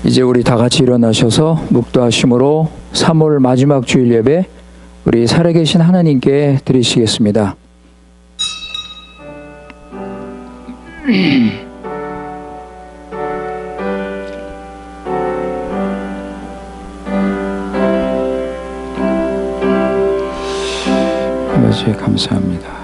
이제 우리 다 같이 일어나셔서 묵도하심으로 3월 마지막 주일 예배 우리 살아계신 하나님께 드리시겠습니다. 아버지 감사합니다.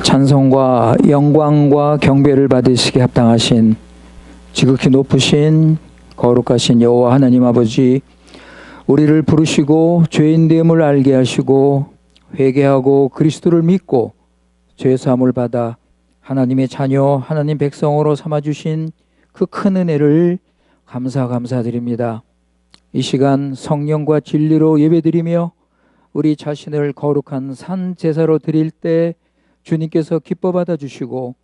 찬송과 영광과 경배를 받으시기 합당하신 지극히 높으신 거룩하신 여호와 하나님 아버지, 우리를 부르시고 죄인됨을 알게 하시고 회개하고 그리스도를 믿고 죄사함을 받아 하나님의 자녀 하나님 백성으로 삼아주신 그 큰 은혜를 감사드립니다. 이 시간 성령과 진리로 예배드리며 우리 자신을 거룩한 산 제사로 드릴 때 주님께서 기뻐 받아주시고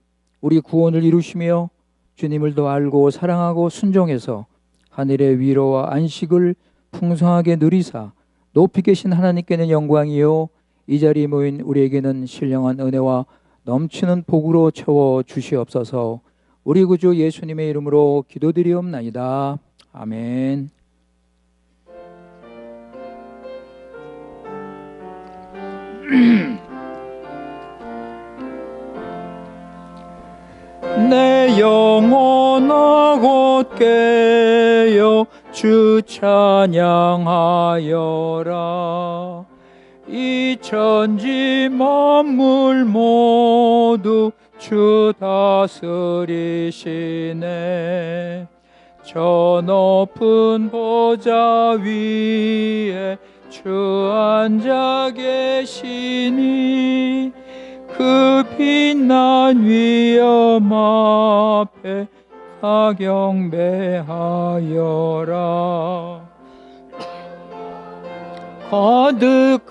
우리 구원을 이루시며 주님을 더 알고 사랑하고 순종해서 하늘의 위로와 안식을 풍성하게 누리사 높이 계신 하나님께는 영광이요 이 자리에 모인 우리에게는 신령한 은혜와 넘치는 복으로 채워 주시옵소서. 우리 구주 예수님의 이름으로 기도드리옵나이다. 아멘. 내 영혼아 곧 깨어 주 찬양하여라. 이 천지 만물 모두 주 다스리시네. 저 높은 보좌 위에 주 앉아 계시니 그 빛난 위엄 앞에 다 경배하여라.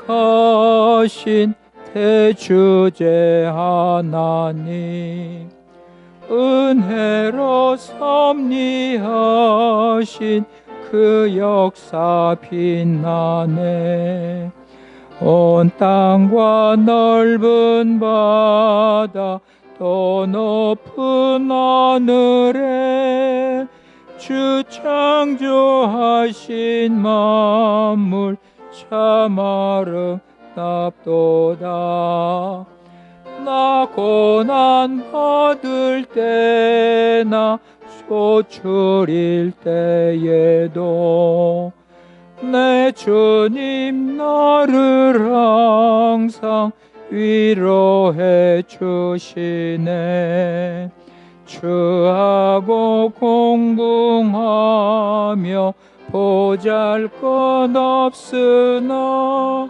거듭하신 대주제 하나님, 은혜로 섭리하신 그 역사 빛나네. 온 땅과 넓은 바다 또 높은 하늘에 주 창조하신 만물 참 아름답도다. 나 고난 받을 때나 소출일 때에도 내 주님 나를 항상 위로해 주시네. 주하고 공부하며 보잘것없으나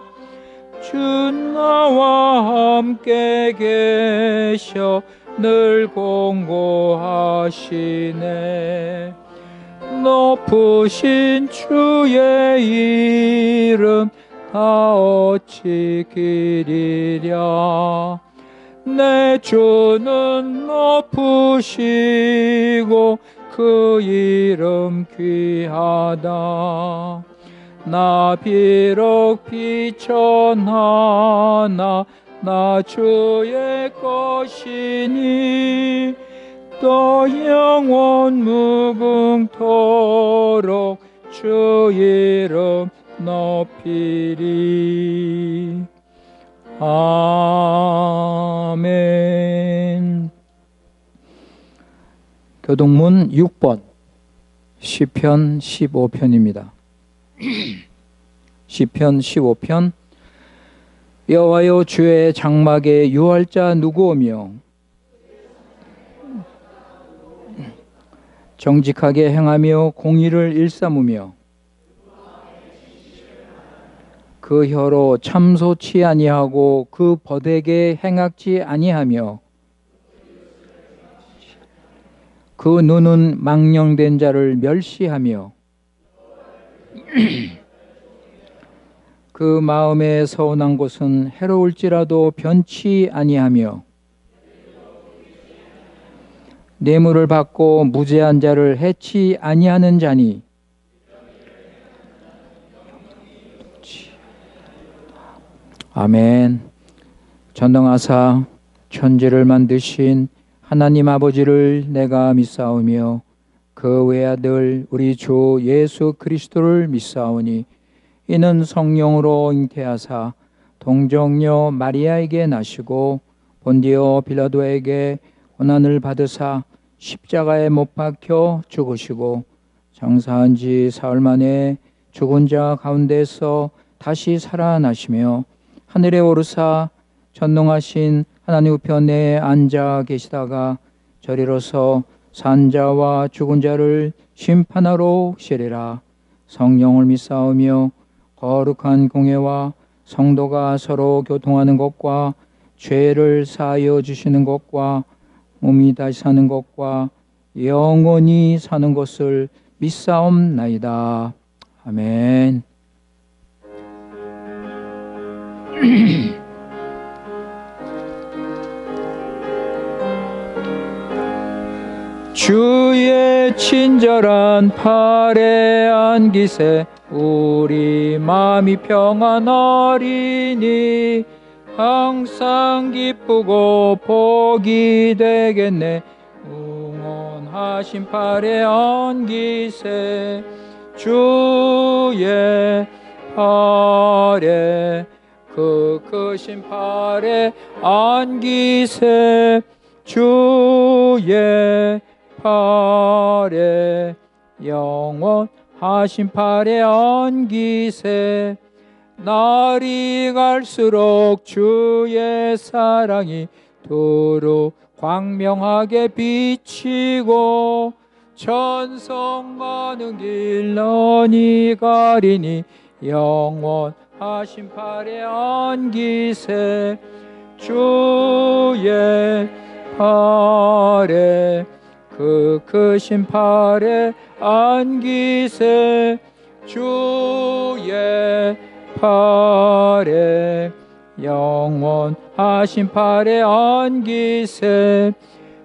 주 나와 함께 계셔 늘 공고하시네. 높으신 주의 이름 다 어찌 기리랴. 내 주는 높으시고 그 이름 귀하다. 나 비록 비천하나 나 주의 것이니 또 영원 무궁토록 주 이름 높이리. 아멘. 교동문 6번 시편 15편입니다. 시편 15편. 여호와여, 주의 장막에 유할 자 누구오며 정직하게 행하며 공의를 일삼으며 그 혀로 참소치 아니하고 그 버되게 행악지 아니하며 그 눈은 망령된 자를 멸시하며 그 마음에 서운한 곳은 해로울지라도 변치 아니하며 뇌물을 받고 무죄한 자를 해치 아니하는 자니 아멘. 전능하사 천지를 만드신 하나님 아버지를 내가 믿사오며 그 외아들 우리 주 예수 그리스도를 믿사오니 이는 성령으로 잉태하사 동정녀 마리아에게 나시고 본디오 빌라도에게 고난을 받으사 십자가에 못 박혀 죽으시고 장사한 지 사흘 만에 죽은 자 가운데서 다시 살아나시며 하늘에 오르사 전능하신 하나님 우편에 앉아 계시다가 저리로서 산자와 죽은 자를 심판하러 오시리라. 성령을 믿사오며 거룩한 공예와 성도가 서로 교통하는 것과 죄를 사하여 주시는 것과 몸이 다시 사는 것과 영원히 사는 것을 믿사옵나이다. 아멘. 주의 친절한 팔에 안기세 우리 마음이 평안하리니 항상 기쁘고 복이 되겠네. 응원하신 팔에 안기세 주의 팔에 그 크신 팔에 안기세 주의 팔에 영원하신 팔에 안기세 날이 갈수록 주의 사랑이 두루 광명하게 비치고 천성 가는 길 너니 가리니 영원하신 팔에 안기세 주의 팔에 그 크신 팔에 안기세 주의 팔에 영원하신 팔에 안기세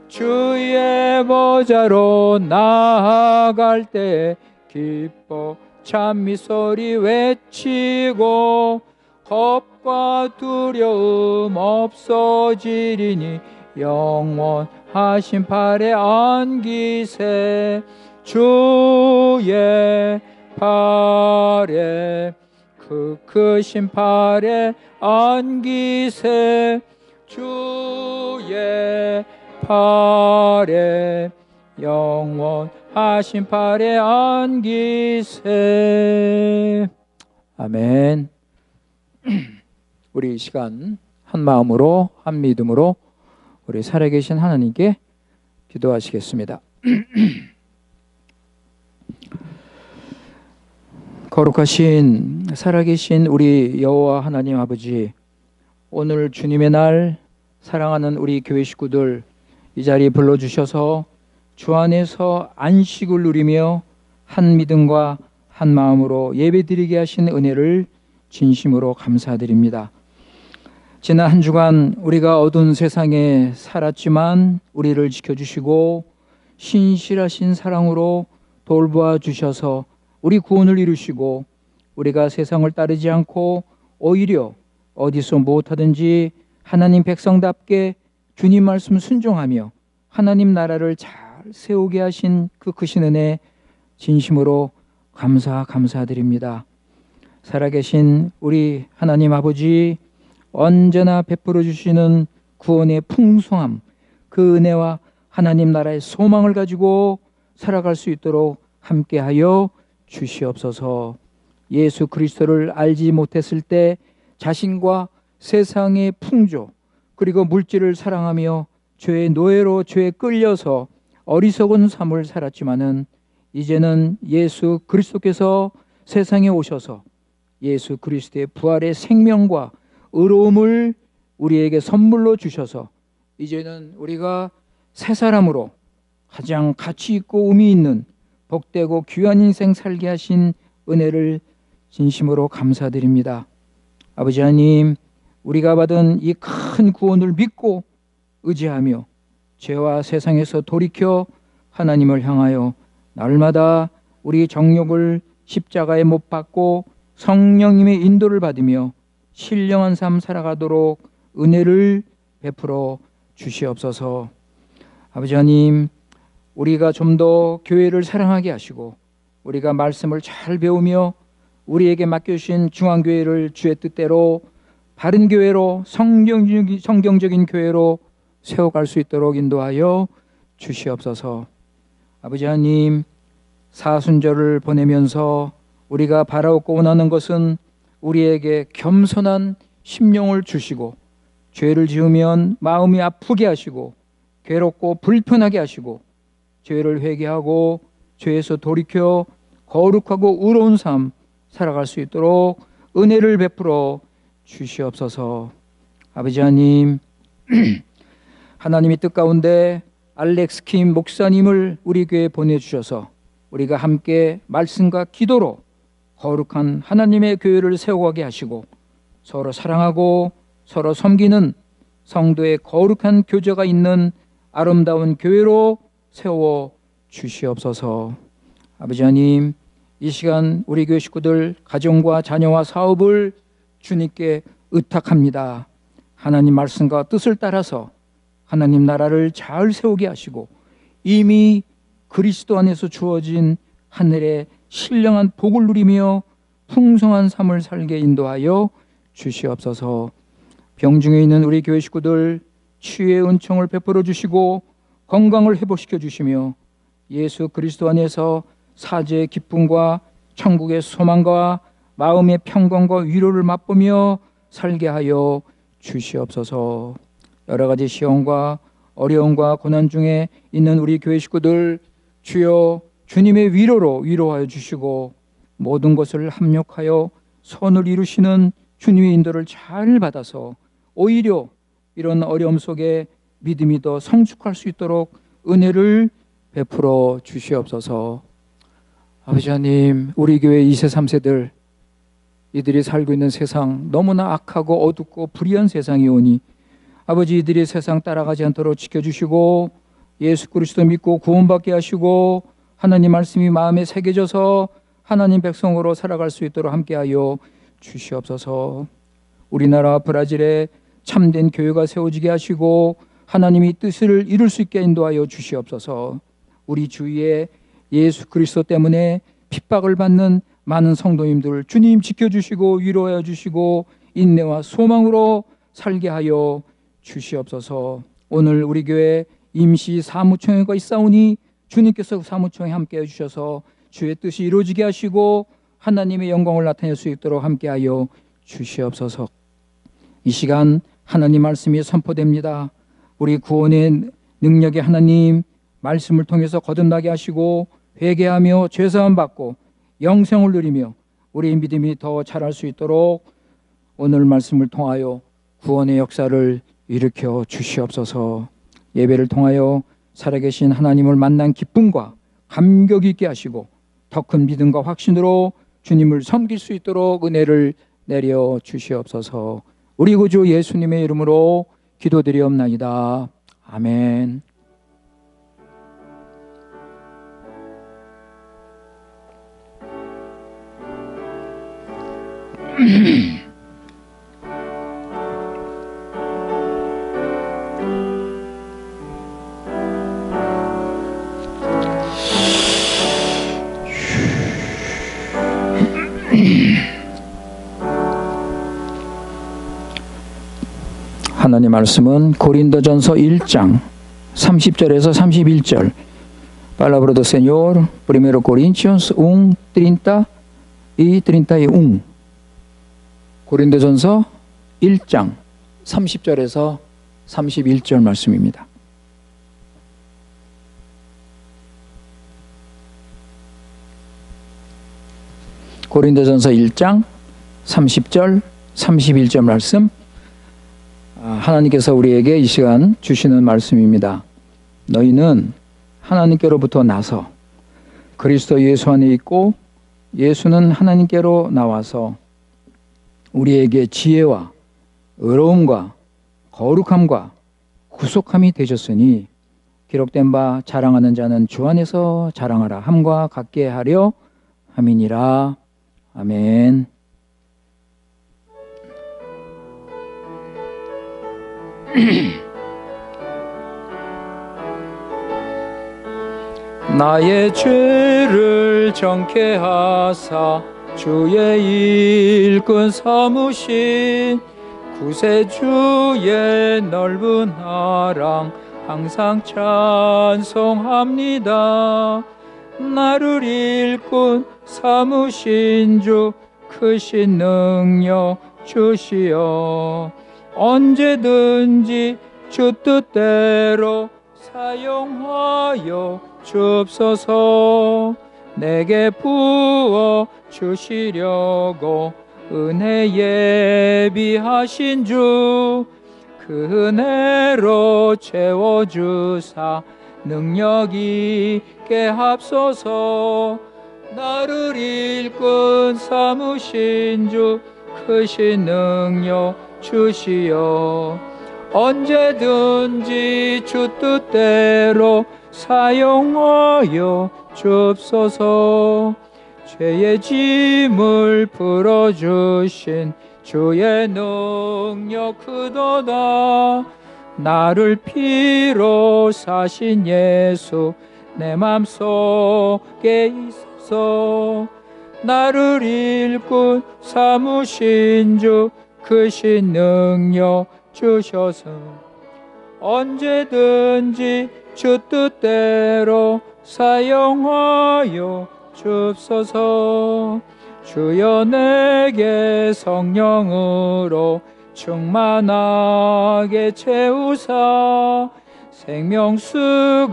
주의 보좌로 나아갈 때 기뻐 찬미 소리 외치고 겁과 두려움 없어지리니 영원하신 팔에 안기세 주의 팔에 그 크신 팔에 안기세 주의 팔에 영원하신 팔에 안기세. 아멘. 우리 이 시간 한 마음으로 한 믿음으로 우리 살아계신 하나님께 기도하시겠습니다. 거룩하신 살아계신 우리 여호와 하나님 아버지, 오늘 주님의 날 사랑하는 우리 교회 식구들 이 자리에 불러주셔서 주 안에서 안식을 누리며 한 믿음과 한 마음으로 예배드리게 하신 은혜를 진심으로 감사드립니다. 지난 한 주간 우리가 어두운 세상에 살았지만 우리를 지켜주시고 신실하신 사랑으로 돌보아 주셔서 우리 구원을 이루시고 우리가 세상을 따르지 않고 오히려 어디서 무엇하든지 하나님 백성답게 주님 말씀 순종하며 하나님 나라를 잘 세우게 하신 그 크신 은혜 진심으로 감사드립니다. 살아계신 우리 하나님 아버지, 언제나 베풀어 주시는 구원의 풍성함, 그 은혜와 하나님 나라의 소망을 가지고 살아갈 수 있도록 함께하여 주시옵소서. 예수 그리스도를 알지 못했을 때 자신과 세상의 풍조 그리고 물질을 사랑하며 죄의 노예로 죄에 끌려서 어리석은 삶을 살았지만은 이제는 예수 그리스도께서 세상에 오셔서 예수 그리스도의 부활의 생명과 의로움을 우리에게 선물로 주셔서 이제는 우리가 새 사람으로 가장 가치 있고 의미 있는 복되고 귀한 인생 살게 하신 은혜를 진심으로 감사드립니다. 아버지 하나님, 우리가 받은 이 큰 구원을 믿고 의지하며 죄와 세상에서 돌이켜 하나님을 향하여 날마다 우리 정욕을 십자가에 못 박고 성령님의 인도를 받으며 신령한 삶 살아가도록 은혜를 베풀어 주시옵소서. 아버지 하나님, 우리가 좀 더 교회를 사랑하게 하시고 우리가 말씀을 잘 배우며 우리에게 맡겨주신 중앙교회를 주의 뜻대로 바른 교회로 성경적인 교회로 세워갈 수 있도록 인도하여 주시옵소서. 아버지 하나님, 사순절을 보내면서 우리가 바라옵고 원하는 것은 우리에게 겸손한 심령을 주시고 죄를 지으면 마음이 아프게 하시고 괴롭고 불편하게 하시고 죄를 회개하고 죄에서 돌이켜 거룩하고 의로운 삶 살아갈 수 있도록 은혜를 베풀어 주시옵소서. 아버지 하나님, 하나님의 뜻 가운데 알렉스 킴 목사님을 우리 교회에 보내주셔서 우리가 함께 말씀과 기도로 거룩한 하나님의 교회를 세워가게 하시고 서로 사랑하고 서로 섬기는 성도의 거룩한 교제가 있는 아름다운 교회로 세워 주시옵소서. 아버지 하나님, 이 시간 우리 교회 식구들 가정과 자녀와 사업을 주님께 의탁합니다. 하나님 말씀과 뜻을 따라서 하나님 나라를 잘 세우게 하시고 이미 그리스도 안에서 주어진 하늘의 신령한 복을 누리며 풍성한 삶을 살게 인도하여 주시옵소서. 병중에 있는 우리 교회 식구들 치유의 은총을 베풀어 주시고 건강을 회복시켜 주시며 예수 그리스도 안에서 사죄의 기쁨과 천국의 소망과 마음의 평강과 위로를 맛보며 살게 하여 주시옵소서. 여러 가지 시험과 어려움과 고난 중에 있는 우리 교회 식구들 주여 주님의 위로로 위로하여 주시고 모든 것을 합력하여 선을 이루시는 주님의 인도를 잘 받아서 오히려 이런 어려움 속에 믿음이 더 성숙할 수 있도록 은혜를 베풀어 주시옵소서. 아버지 하나님, 우리 교회 2세 3세들 이들이 살고 있는 세상 너무나 악하고 어둡고 불의한 세상이 오니 아버지 이들이 세상 따라가지 않도록 지켜주시고 예수 그리스도 믿고 구원받게 하시고 하나님 말씀이 마음에 새겨져서 하나님 백성으로 살아갈 수 있도록 함께하여 주시옵소서. 우리나라 브라질에 참된 교회가 세워지게 하시고 하나님이 뜻을 이룰 수 있게 인도하여 주시옵소서. 우리 주위에 예수 그리스도 때문에 핍박을 받는 많은 성도님들 주님 지켜주시고 위로하여 주시고 인내와 소망으로 살게 하여 주시옵소서. 오늘 우리 교회 임시 사무총회가 있사오니 주님께서 사무총회 함께 해주셔서 주의 뜻이 이루어지게 하시고 하나님의 영광을 나타낼 수 있도록 함께하여 주시옵소서. 이 시간 하나님 말씀이 선포됩니다. 우리 구원의 능력의 하나님 말씀을 통해서 거듭나게 하시고 회개하며 죄사함 받고 영생을 누리며 우리의 믿음이 더 자랄 수 있도록 오늘 말씀을 통하여 구원의 역사를 일으켜 주시옵소서. 예배를 통하여 살아계신 하나님을 만난 기쁨과 감격 있게 하시고 더 큰 믿음과 확신으로 주님을 섬길 수 있도록 은혜를 내려 주시옵소서. 우리 구주 예수님의 이름으로 기도드리옵나이다. 아멘. 하나님 말씀은 고린도전서 1장 30절에서 31절. Palabra do Senhor, 1 Coríntios 1:30 e 31. 고린도전서 1장 30절에서 31절 말씀입니다. 고린도전서 1장 30절 31절 말씀, 하나님께서 우리에게 이 시간 주시는 말씀입니다. 너희는 하나님께로부터 나서 그리스도 예수 안에 있고 예수는 하나님께로 나와서 우리에게 지혜와 의로움과 거룩함과 구속함이 되셨으니 기록된 바 자랑하는 자는 주 안에서 자랑하라 함과 같게 하려 함이니라. 아멘. 나의 죄를 정케 하사 주의 일꾼 삼으신 구세주의 넓은 사랑 항상 찬송합니다. 나를 일꾼 삼으신 주 크신 능력 주시어 언제든지 주 뜻대로 사용하여 주옵소서. 내게 부어 주시려고 은혜 예비하신 주 그 은혜로 채워주사 능력 있게 합소서. 나를 일꾼 삼으신 주 크신 능력 주시어 언제든지 주 뜻대로 사용하여 주옵소서. 죄의 짐을 풀어주신 주의 능력 크도다. 나를 피로 사신 예수 내 맘속에 있어서 나를 일꾼 삼으신 주 크신 능력 주셔서 언제든지 주 뜻대로 사용하여 주옵소서. 주여 내게 성령으로 충만하게 채우사 생명수가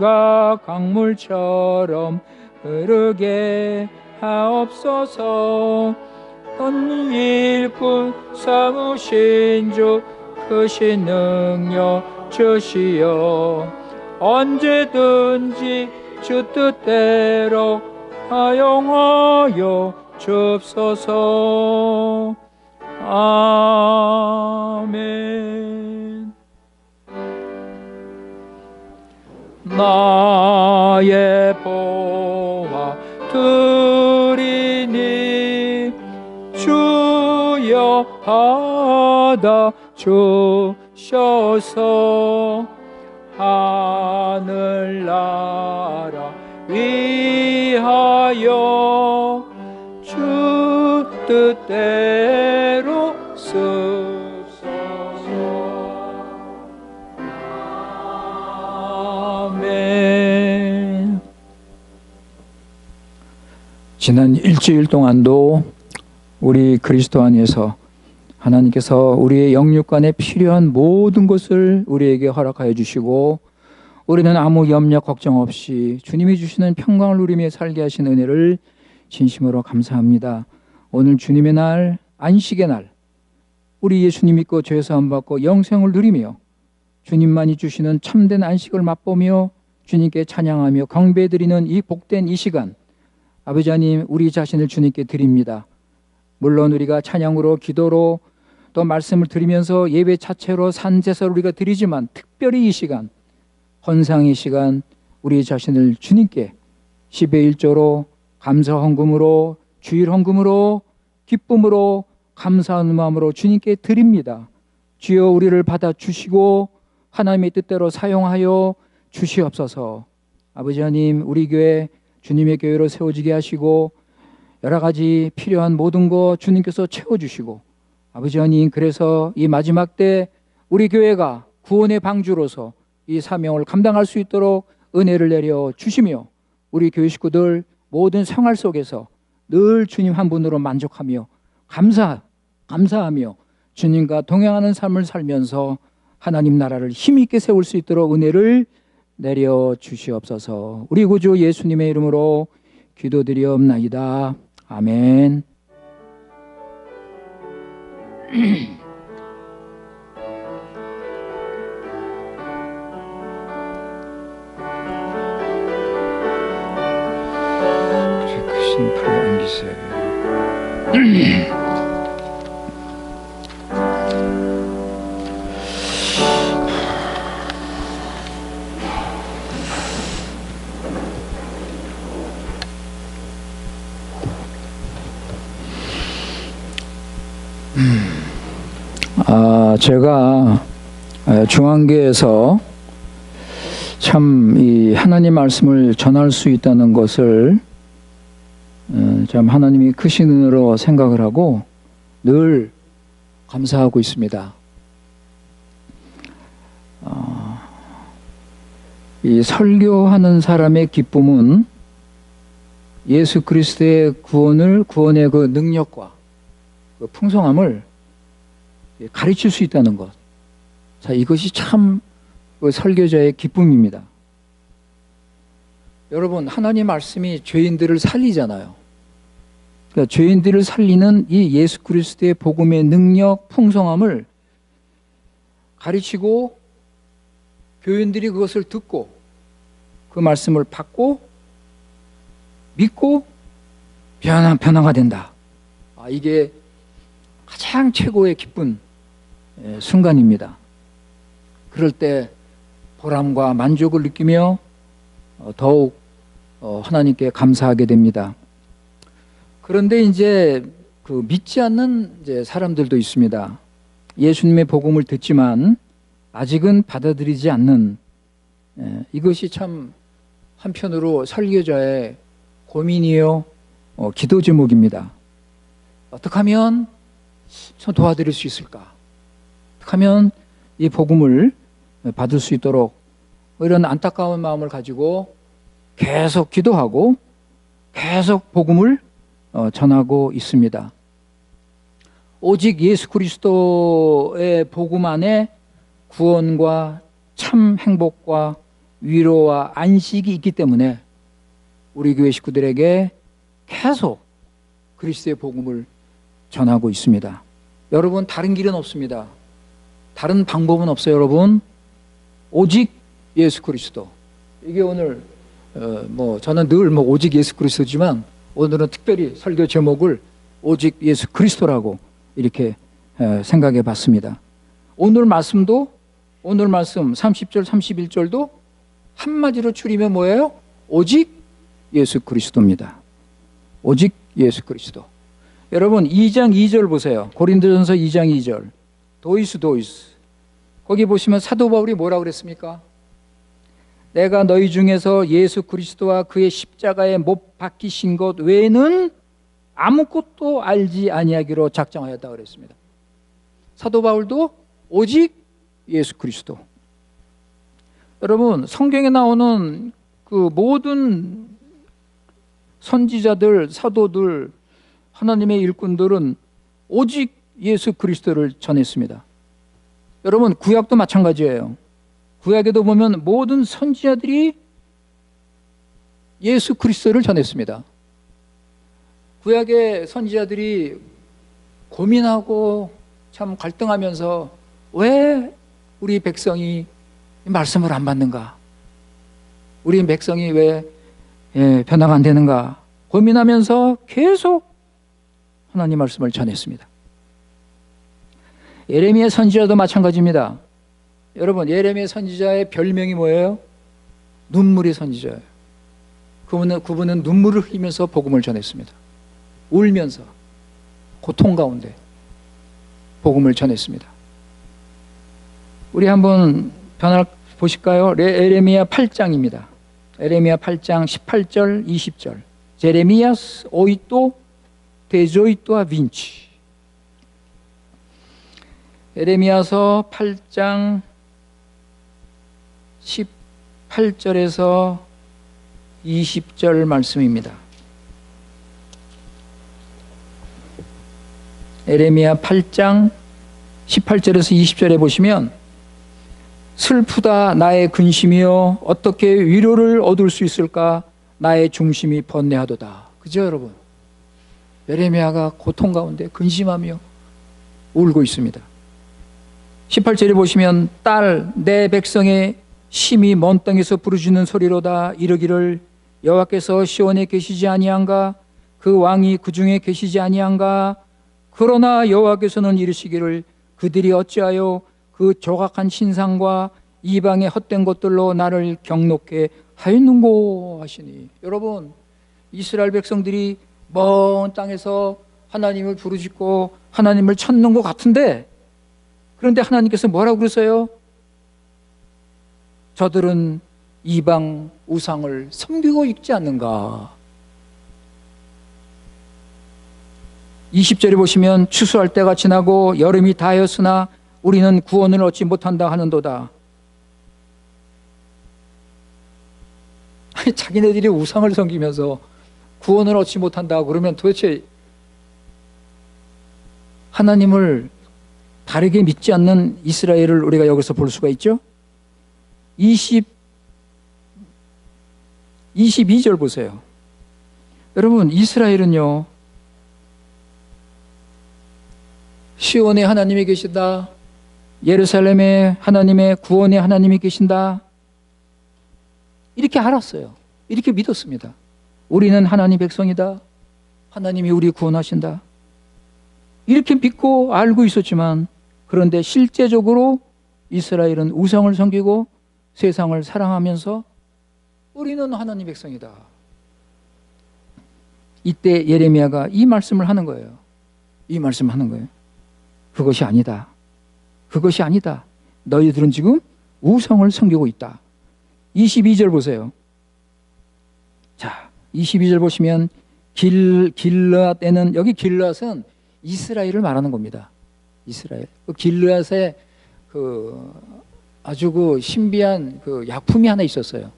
강물처럼 흐르게 하옵소서. 넌 일꾼 삼으신 주 크신 능력 주시어 언제든지 주 뜻대로 사용하여 주옵소서. 아멘. 나의 보화 드리니 주여 받아 주셔서 하늘나라 위하여 주 뜻대로 쓰소서. 아멘. 지난 일주일 동안도 우리 그리스도 안에서 하나님께서 우리의 영육간에 필요한 모든 것을 우리에게 허락하여 주시고 우리는 아무 염려 걱정 없이 주님이 주시는 평강을 누리며 살게 하신 은혜를 진심으로 감사합니다. 오늘 주님의 날, 안식의 날, 우리 예수님 믿고 죄 사함 받고 영생을 누리며 주님만이 주시는 참된 안식을 맛보며 주님께 찬양하며 경배드리는 이 복된 이 시간, 아버지 하나님 우리 자신을 주님께 드립니다. 물론 우리가 찬양으로 기도로 또 말씀을 드리면서 예배 자체로 산제사를 우리가 드리지만 특별히 이 시간, 헌상의 시간 우리 자신을 주님께 10의 1조로 감사 헌금으로 주일 헌금으로 기쁨으로 감사하는 마음으로 주님께 드립니다. 주여 우리를 받아주시고 하나님의 뜻대로 사용하여 주시옵소서. 아버지 하나님 우리 교회 주님의 교회로 세워지게 하시고 여러 가지 필요한 모든 것 주님께서 채워주시고 아버지 하나님 그래서 이 마지막 때 우리 교회가 구원의 방주로서 이 사명을 감당할 수 있도록 은혜를 내려 주시며 우리 교회 식구들 모든 생활 속에서 늘 주님 한 분으로 만족하며 감사하며 주님과 동행하는 삶을 살면서 하나님 나라를 힘있게 세울 수 있도록 은혜를 내려 주시옵소서. 우리 구주 예수님의 이름으로 기도드리옵나이다. 아멘. 크신 풀에 안기세. 제가 중앙교회에서 참 이 하나님 말씀을 전할 수 있다는 것을 참 하나님이 크신 은혜로 생각을 하고 늘 감사하고 있습니다. 이 설교하는 사람의 기쁨은 예수 그리스도의 구원의 그 능력과 그 풍성함을 가르칠 수 있다는 것. 자, 이것이 참 그 설교자의 기쁨입니다. 여러분, 하나님 말씀이 죄인들을 살리잖아요. 그러니까 죄인들을 살리는 이 예수 그리스도의 복음의 능력, 풍성함을 가르치고 교인들이 그것을 듣고 그 말씀을 받고 믿고 변화가 된다. 이게 가장 최고의 기쁜 순간입니다. 그럴 때 보람과 만족을 느끼며 더욱 하나님께 감사하게 됩니다. 그런데 이제 그 믿지 않는 이제 사람들도 있습니다. 예수님의 복음을 듣지만 아직은 받아들이지 않는, 이것이 참 한편으로 설교자의 고민이요, 기도 제목입니다. 어떻게 하면 좀 도와드릴 수 있을까? 어떻게 하면 이 복음을 받을 수 있도록, 이런 안타까운 마음을 가지고 계속 기도하고 계속 복음을 전하고 있습니다. 오직 예수 그리스도의 복음 안에 구원과 참 행복과 위로와 안식이 있기 때문에 우리 교회 식구들에게 계속 그리스도의 복음을 전하고 있습니다. 여러분, 다른 길은 없습니다. 다른 방법은 없어요, 여러분. 오직 예수 그리스도. 이게 오늘 저는 늘 오직 예수 그리스도지만 오늘은 특별히 설교 제목을 오직 예수 그리스도라고 이렇게 생각해 봤습니다. 오늘 말씀 30절 31절도 한마디로 줄이면 뭐예요? 오직 예수 그리스도입니다. 오직 예수 그리스도. 여러분, 2장 2절 보세요. 고린도전서 2장 2절. 도이스. 거기 보시면 사도 바울이 뭐라고 그랬습니까? 내가 너희 중에서 예수 그리스도와 그의 십자가에 못 박히신 것 외에는 아무것도 알지 아니하기로 작정하였다고 그랬습니다. 사도 바울도 오직 예수 그리스도. 여러분, 성경에 나오는 그 모든 선지자들, 사도들, 하나님의 일꾼들은 오직 예수 그리스도를 전했습니다. 여러분, 구약도 마찬가지예요. 구약에도 보면 모든 선지자들이 예수 그리스도를 전했습니다. 구약의 선지자들이 고민하고 참 갈등하면서 왜 우리 백성이 말씀을 안 받는가? 우리 백성이 왜 변화가 안 되는가? 고민하면서 계속 하나님 말씀을 전했습니다. 예레미야 선지자도 마찬가지입니다. 여러분, 예레미야 선지자의 별명이 뭐예요? 눈물의 선지자예요. 그분은 눈물을 흘리면서 복음을 전했습니다. 울면서 고통 가운데 복음을 전했습니다. 우리 한번 보실까요? 예레미야 8장입니다. 예레미야 8장 18절 20절. 제레미야스 오이토 데조이토아 빈치. 예레미야서 8장 18절에서 20절 말씀입니다. 예레미야 8장 18절에서 20절에 보시면 슬프다 나의 근심이여 어떻게 위로를 얻을 수 있을까 나의 중심이 번뇌하도다. 그죠, 여러분? 예레미야가 고통 가운데 근심하며 울고 있습니다. 18절에 보시면 딸 내 백성의 심히 먼 땅에서 부르짖는 소리로다 이르기를 여호와께서 시온에 계시지 아니한가 그 왕이 그 중에 계시지 아니한가 그러나 여호와께서는 이르시기를 그들이 어찌하여 그 조각한 신상과 이방의 헛된 것들로 나를 경록해 하였는고 하시니. 여러분, 이스라엘 백성들이 먼 땅에서 하나님을 부르짖고 하나님을 찾는 것 같은데, 그런데 하나님께서 뭐라고 그러세요? 저들은 이방 우상을 섬기고 있지 않는가. 20절에 보시면 추수할 때가 지나고 여름이 다하였으나 우리는 구원을 얻지 못한다 하는도다. 아니, 자기네들이 우상을 섬기면서 구원을 얻지 못한다 그러면 도대체 하나님을 다르게 믿지 않는 이스라엘을 우리가 여기서 볼 수가 있죠. 22절 보세요. 여러분, 이스라엘은요, 시온에 하나님이 계시다, 예루살렘에 하나님의 구원의 하나님이 계신다, 이렇게 알았어요. 이렇게 믿었습니다. 우리는 하나님 백성이다, 하나님이 우리 구원하신다, 이렇게 믿고 알고 있었지만, 그런데 실제적으로 이스라엘은 우상을 섬기고 세상을 사랑하면서 우리는 하나님 백성이다. 이때 예레미야가 이 말씀을 하는 거예요. 이 말씀을 하는 거예요. 그것이 아니다. 그것이 아니다. 너희들은 지금 우상을 섬기고 있다. 22절 보세요. 자, 22절 보시면 길르앗에는, 여기 길르앗은 이스라엘을 말하는 겁니다. 이스라엘. 그 길르앗에 아주 신비한 약품이 하나 있었어요.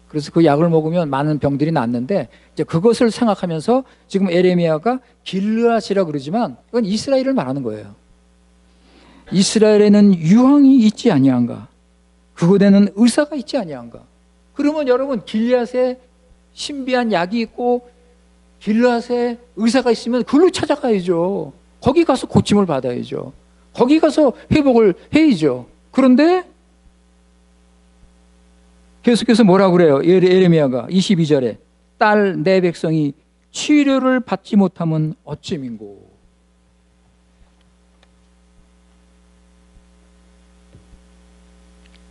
그래서 그 약을 먹으면 많은 병들이 낫는데, 이제 그것을 생각하면서 지금 에레미야가 길르앗이라고 그러지만 그건 이스라엘을 말하는 거예요. 이스라엘에는 유황이 있지 아니한가? 그곳에는 의사가 있지 아니한가? 그러면 여러분, 길르앗에 신비한 약이 있고 길르앗에 의사가 있으면 그걸로 찾아가야죠. 거기 가서 고침을 받아야죠. 거기 가서 회복을 해야죠. 그런데 계속해서 뭐라고 그래요? 예레미야가 22절에 딸 내 백성이 치료를 받지 못하면 어찌민고.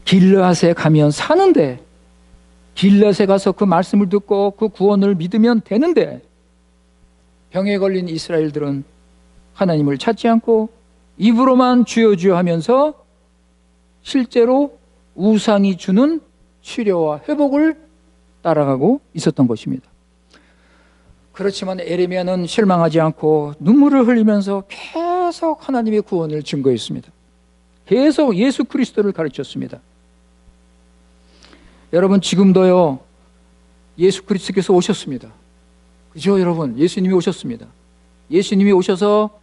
길르앗에 가면 사는데, 길르앗에 가서 그 말씀을 듣고 그 구원을 믿으면 되는데, 병에 걸린 이스라엘들은 하나님을 찾지 않고 입으로만 주여 주여 하면서 실제로 우상이 주는 치료와 회복을 따라가고 있었던 것입니다. 그렇지만 에레미야는 실망하지 않고 눈물을 흘리면서 계속 하나님의 구원을 증거했습니다. 계속 예수 그리스도를 가르쳤습니다. 여러분, 지금도요, 예수 그리스도께서 오셨습니다. 그죠, 여러분? 예수님이 오셨습니다. 예수님이 오셔서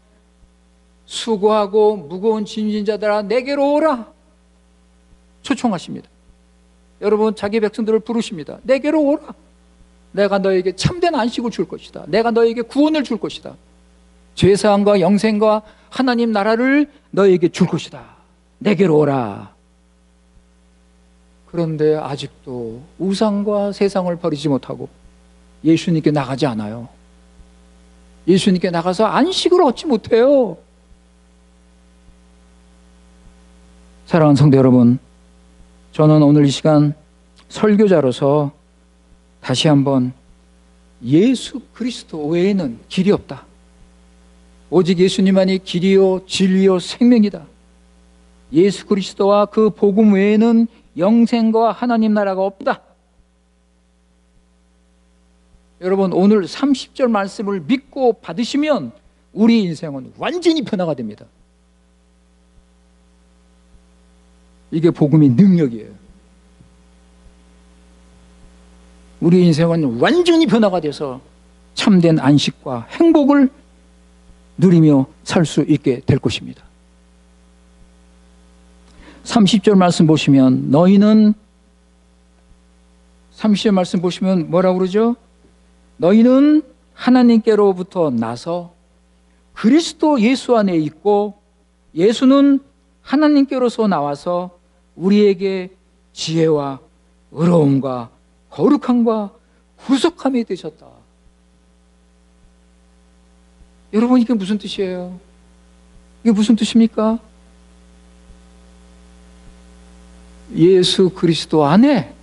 수고하고 무거운 짐진 자들아 내게로 오라 초청하십니다. 여러분, 자기 백성들을 부르십니다. 내게로 오라. 내가 너에게 참된 안식을 줄 것이다. 내가 너에게 구원을 줄 것이다. 죄사함과 영생과 하나님 나라를 너에게 줄 것이다. 내게로 오라. 그런데 아직도 우상과 세상을 버리지 못하고 예수님께 나가지 않아요. 예수님께 나가서 안식을 얻지 못해요. 사랑하는 성도 여러분, 저는 오늘 이 시간 설교자로서 다시 한번 예수 그리스도 외에는 길이 없다. 오직 예수님만이 길이요 진리요 생명이다. 예수 그리스도와 그 복음 외에는 영생과 하나님 나라가 없다. 여러분, 오늘 30절 말씀을 믿고 받으시면 우리 인생은 완전히 변화가 됩니다. 이게 복음의 능력이에요. 우리 인생은 완전히 변화가 돼서 참된 안식과 행복을 누리며 살 수 있게 될 것입니다. 30절 말씀 보시면 너희는 30절 말씀 보시면 뭐라고 그러죠? 너희는 하나님께로부터 나서 그리스도 예수 안에 있고 예수는 하나님께로서 나와서 우리에게 지혜와 의로움과 거룩함과 구속함이 되셨다. 여러분, 이게 무슨 뜻이에요? 이게 무슨 뜻입니까? 예수 그리스도 안에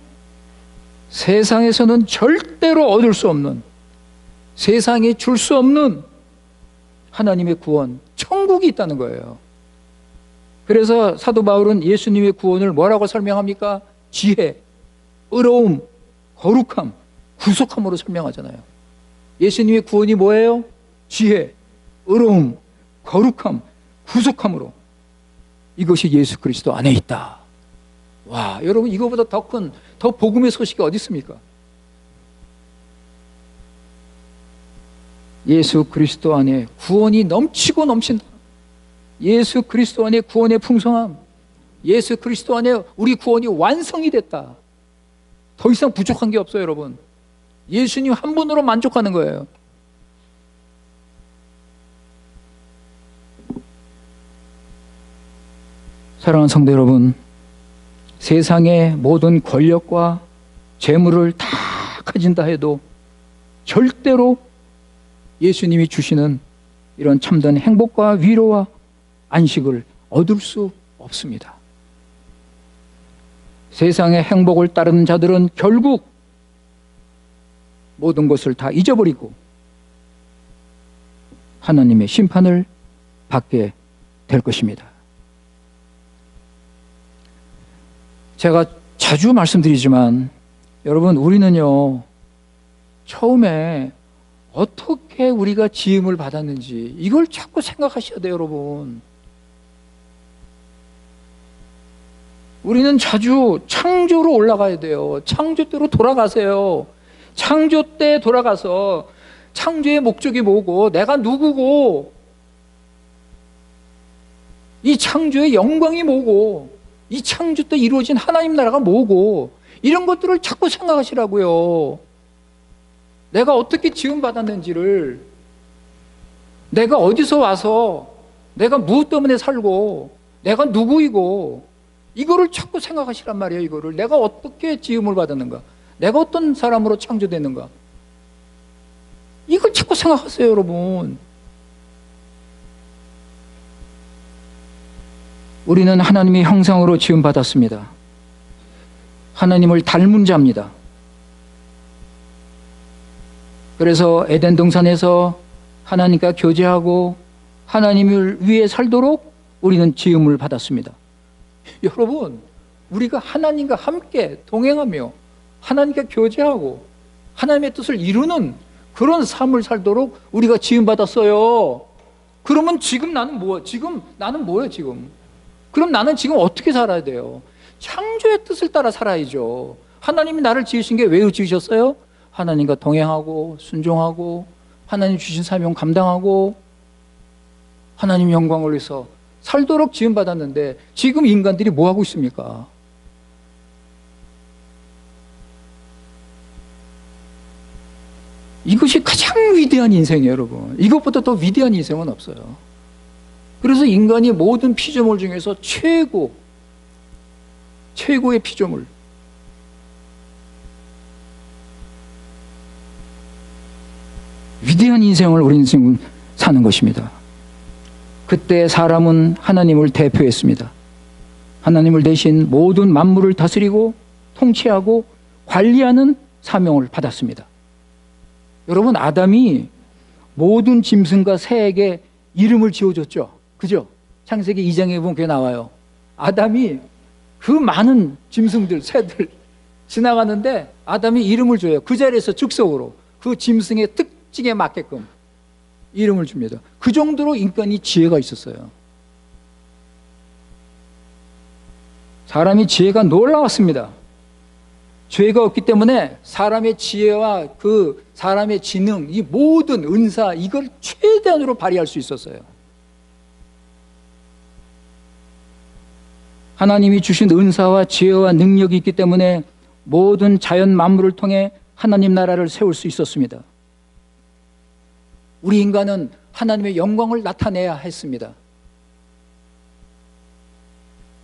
세상에서는 절대로 얻을 수 없는, 세상이 줄 수 없는 하나님의 구원, 천국이 있다는 거예요. 그래서 사도 바울은 예수님의 구원을 뭐라고 설명합니까? 지혜, 의로움, 거룩함, 구속함으로 설명하잖아요. 예수님의 구원이 뭐예요? 지혜, 의로움, 거룩함, 구속함으로. 이것이 예수 그리스도 안에 있다. 와, 여러분, 이거보다 더 복음의 소식이 어디 있습니까? 예수 그리스도 안에 구원이 넘치고 넘친다. 예수 그리스도 안에 구원의 풍성함, 예수 그리스도 안에 우리 구원이 완성이 됐다. 더 이상 부족한 게 없어요, 여러분. 예수님 한 분으로 만족하는 거예요. 사랑하는 성도 여러분, 세상의 모든 권력과 재물을 다 가진다 해도 절대로 예수님이 주시는 이런 참된 행복과 위로와 안식을 얻을 수 없습니다. 세상의 행복을 따르는 자들은 결국 모든 것을 다 잊어버리고 하나님의 심판을 받게 될 것입니다. 제가 자주 말씀드리지만 여러분, 우리는요, 처음에 어떻게 우리가 지음을 받았는지 이걸 자꾸 생각하셔야 돼요, 여러분. 우리는 자주 창조로 올라가야 돼요. 창조 때로 돌아가세요. 창조 때 돌아가서 창조의 목적이 뭐고, 내가 누구고, 이 창조의 영광이 뭐고, 이 창조 때 이루어진 하나님 나라가 뭐고, 이런 것들을 자꾸 생각하시라고요. 내가 어떻게 지음받았는지를, 내가 어디서 와서, 내가 무엇 때문에 살고, 내가 누구이고, 이거를 자꾸 생각하시란 말이에요. 이거를 내가 어떻게 지음을 받았는가, 내가 어떤 사람으로 창조됐는가, 이걸 자꾸 생각하세요, 여러분. 우리는 하나님의 형상으로 지음받았습니다. 하나님을 닮은 자입니다. 그래서 에덴 동산에서 하나님과 교제하고 하나님을 위해 살도록 우리는 지음을 받았습니다. 여러분, 우리가 하나님과 함께 동행하며 하나님과 교제하고 하나님의 뜻을 이루는 그런 삶을 살도록 우리가 지음받았어요. 그러면 지금 나는 뭐야? 지금 나는 뭐예요, 지금? 그럼 나는 지금 어떻게 살아야 돼요? 창조의 뜻을 따라 살아야죠. 하나님이 나를 지으신 게 왜 지으셨어요? 하나님과 동행하고 순종하고 하나님 주신 사명 감당하고 하나님 영광을 위해서 살도록 지음받았는데, 지금 인간들이 뭐 하고 있습니까? 이것이 가장 위대한 인생이에요, 여러분. 이것보다 더 위대한 인생은 없어요. 그래서 인간이 모든 피조물 중에서 최고의 피조물, 위대한 인생을 우리는 지금 사는 것입니다. 그때 사람은 하나님을 대표했습니다. 하나님을 대신 모든 만물을 다스리고 통치하고 관리하는 사명을 받았습니다. 여러분, 아담이 모든 짐승과 새에게 이름을 지어줬죠. 그죠? 창세기 2장에 보면 그게 나와요. 아담이 그 많은 짐승들, 새들 지나가는데 아담이 이름을 줘요. 그 자리에서 즉석으로 그 짐승의 특징에 맞게끔 이름을 줍니다. 그 정도로 인간이 지혜가 있었어요. 사람이 지혜가 놀라웠습니다. 죄가 없기 때문에 사람의 지혜와 그 사람의 지능, 이 모든 은사, 이걸 최대한으로 발휘할 수 있었어요. 하나님이 주신 은사와 지혜와 능력이 있기 때문에 모든 자연 만물을 통해 하나님 나라를 세울 수 있었습니다. 우리 인간은 하나님의 영광을 나타내야 했습니다.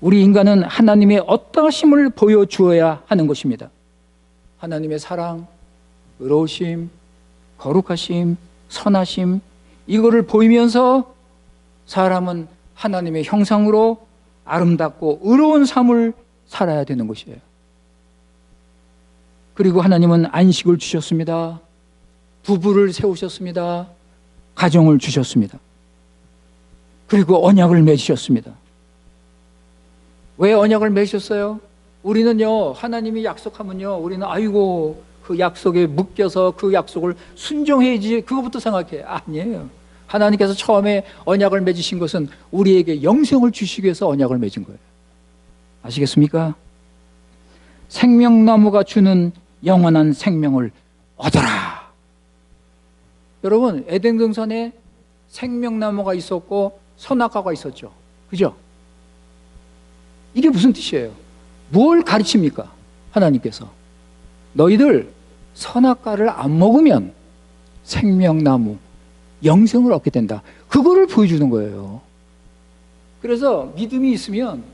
우리 인간은 하나님의 어떠하심을 보여주어야 하는 것입니다. 하나님의 사랑, 의로우심, 거룩하심, 선하심, 이거를 보이면서 사람은 하나님의 형상으로 아름답고 의로운 삶을 살아야 되는 것이에요. 그리고 하나님은 안식을 주셨습니다. 부부를 세우셨습니다. 가정을 주셨습니다. 그리고 언약을 맺으셨습니다. 왜 언약을 맺으셨어요? 우리는요, 하나님이 약속하면요, 우리는 아이고 그 약속에 묶여서 그 약속을 순종해야지, 그것부터 생각해. 아니에요. 하나님께서 처음에 언약을 맺으신 것은 우리에게 영생을 주시기 위해서 언약을 맺은 거예요. 아시겠습니까? 생명나무가 주는 영원한 생명을 얻어라. 여러분, 에덴 동산에 생명나무가 있었고 선악과가 있었죠. 그죠? 이게 무슨 뜻이에요? 뭘 가르칩니까? 하나님께서 너희들 선악과를 안 먹으면 생명나무, 영생을 얻게 된다. 그거를 보여주는 거예요. 그래서 믿음이 있으면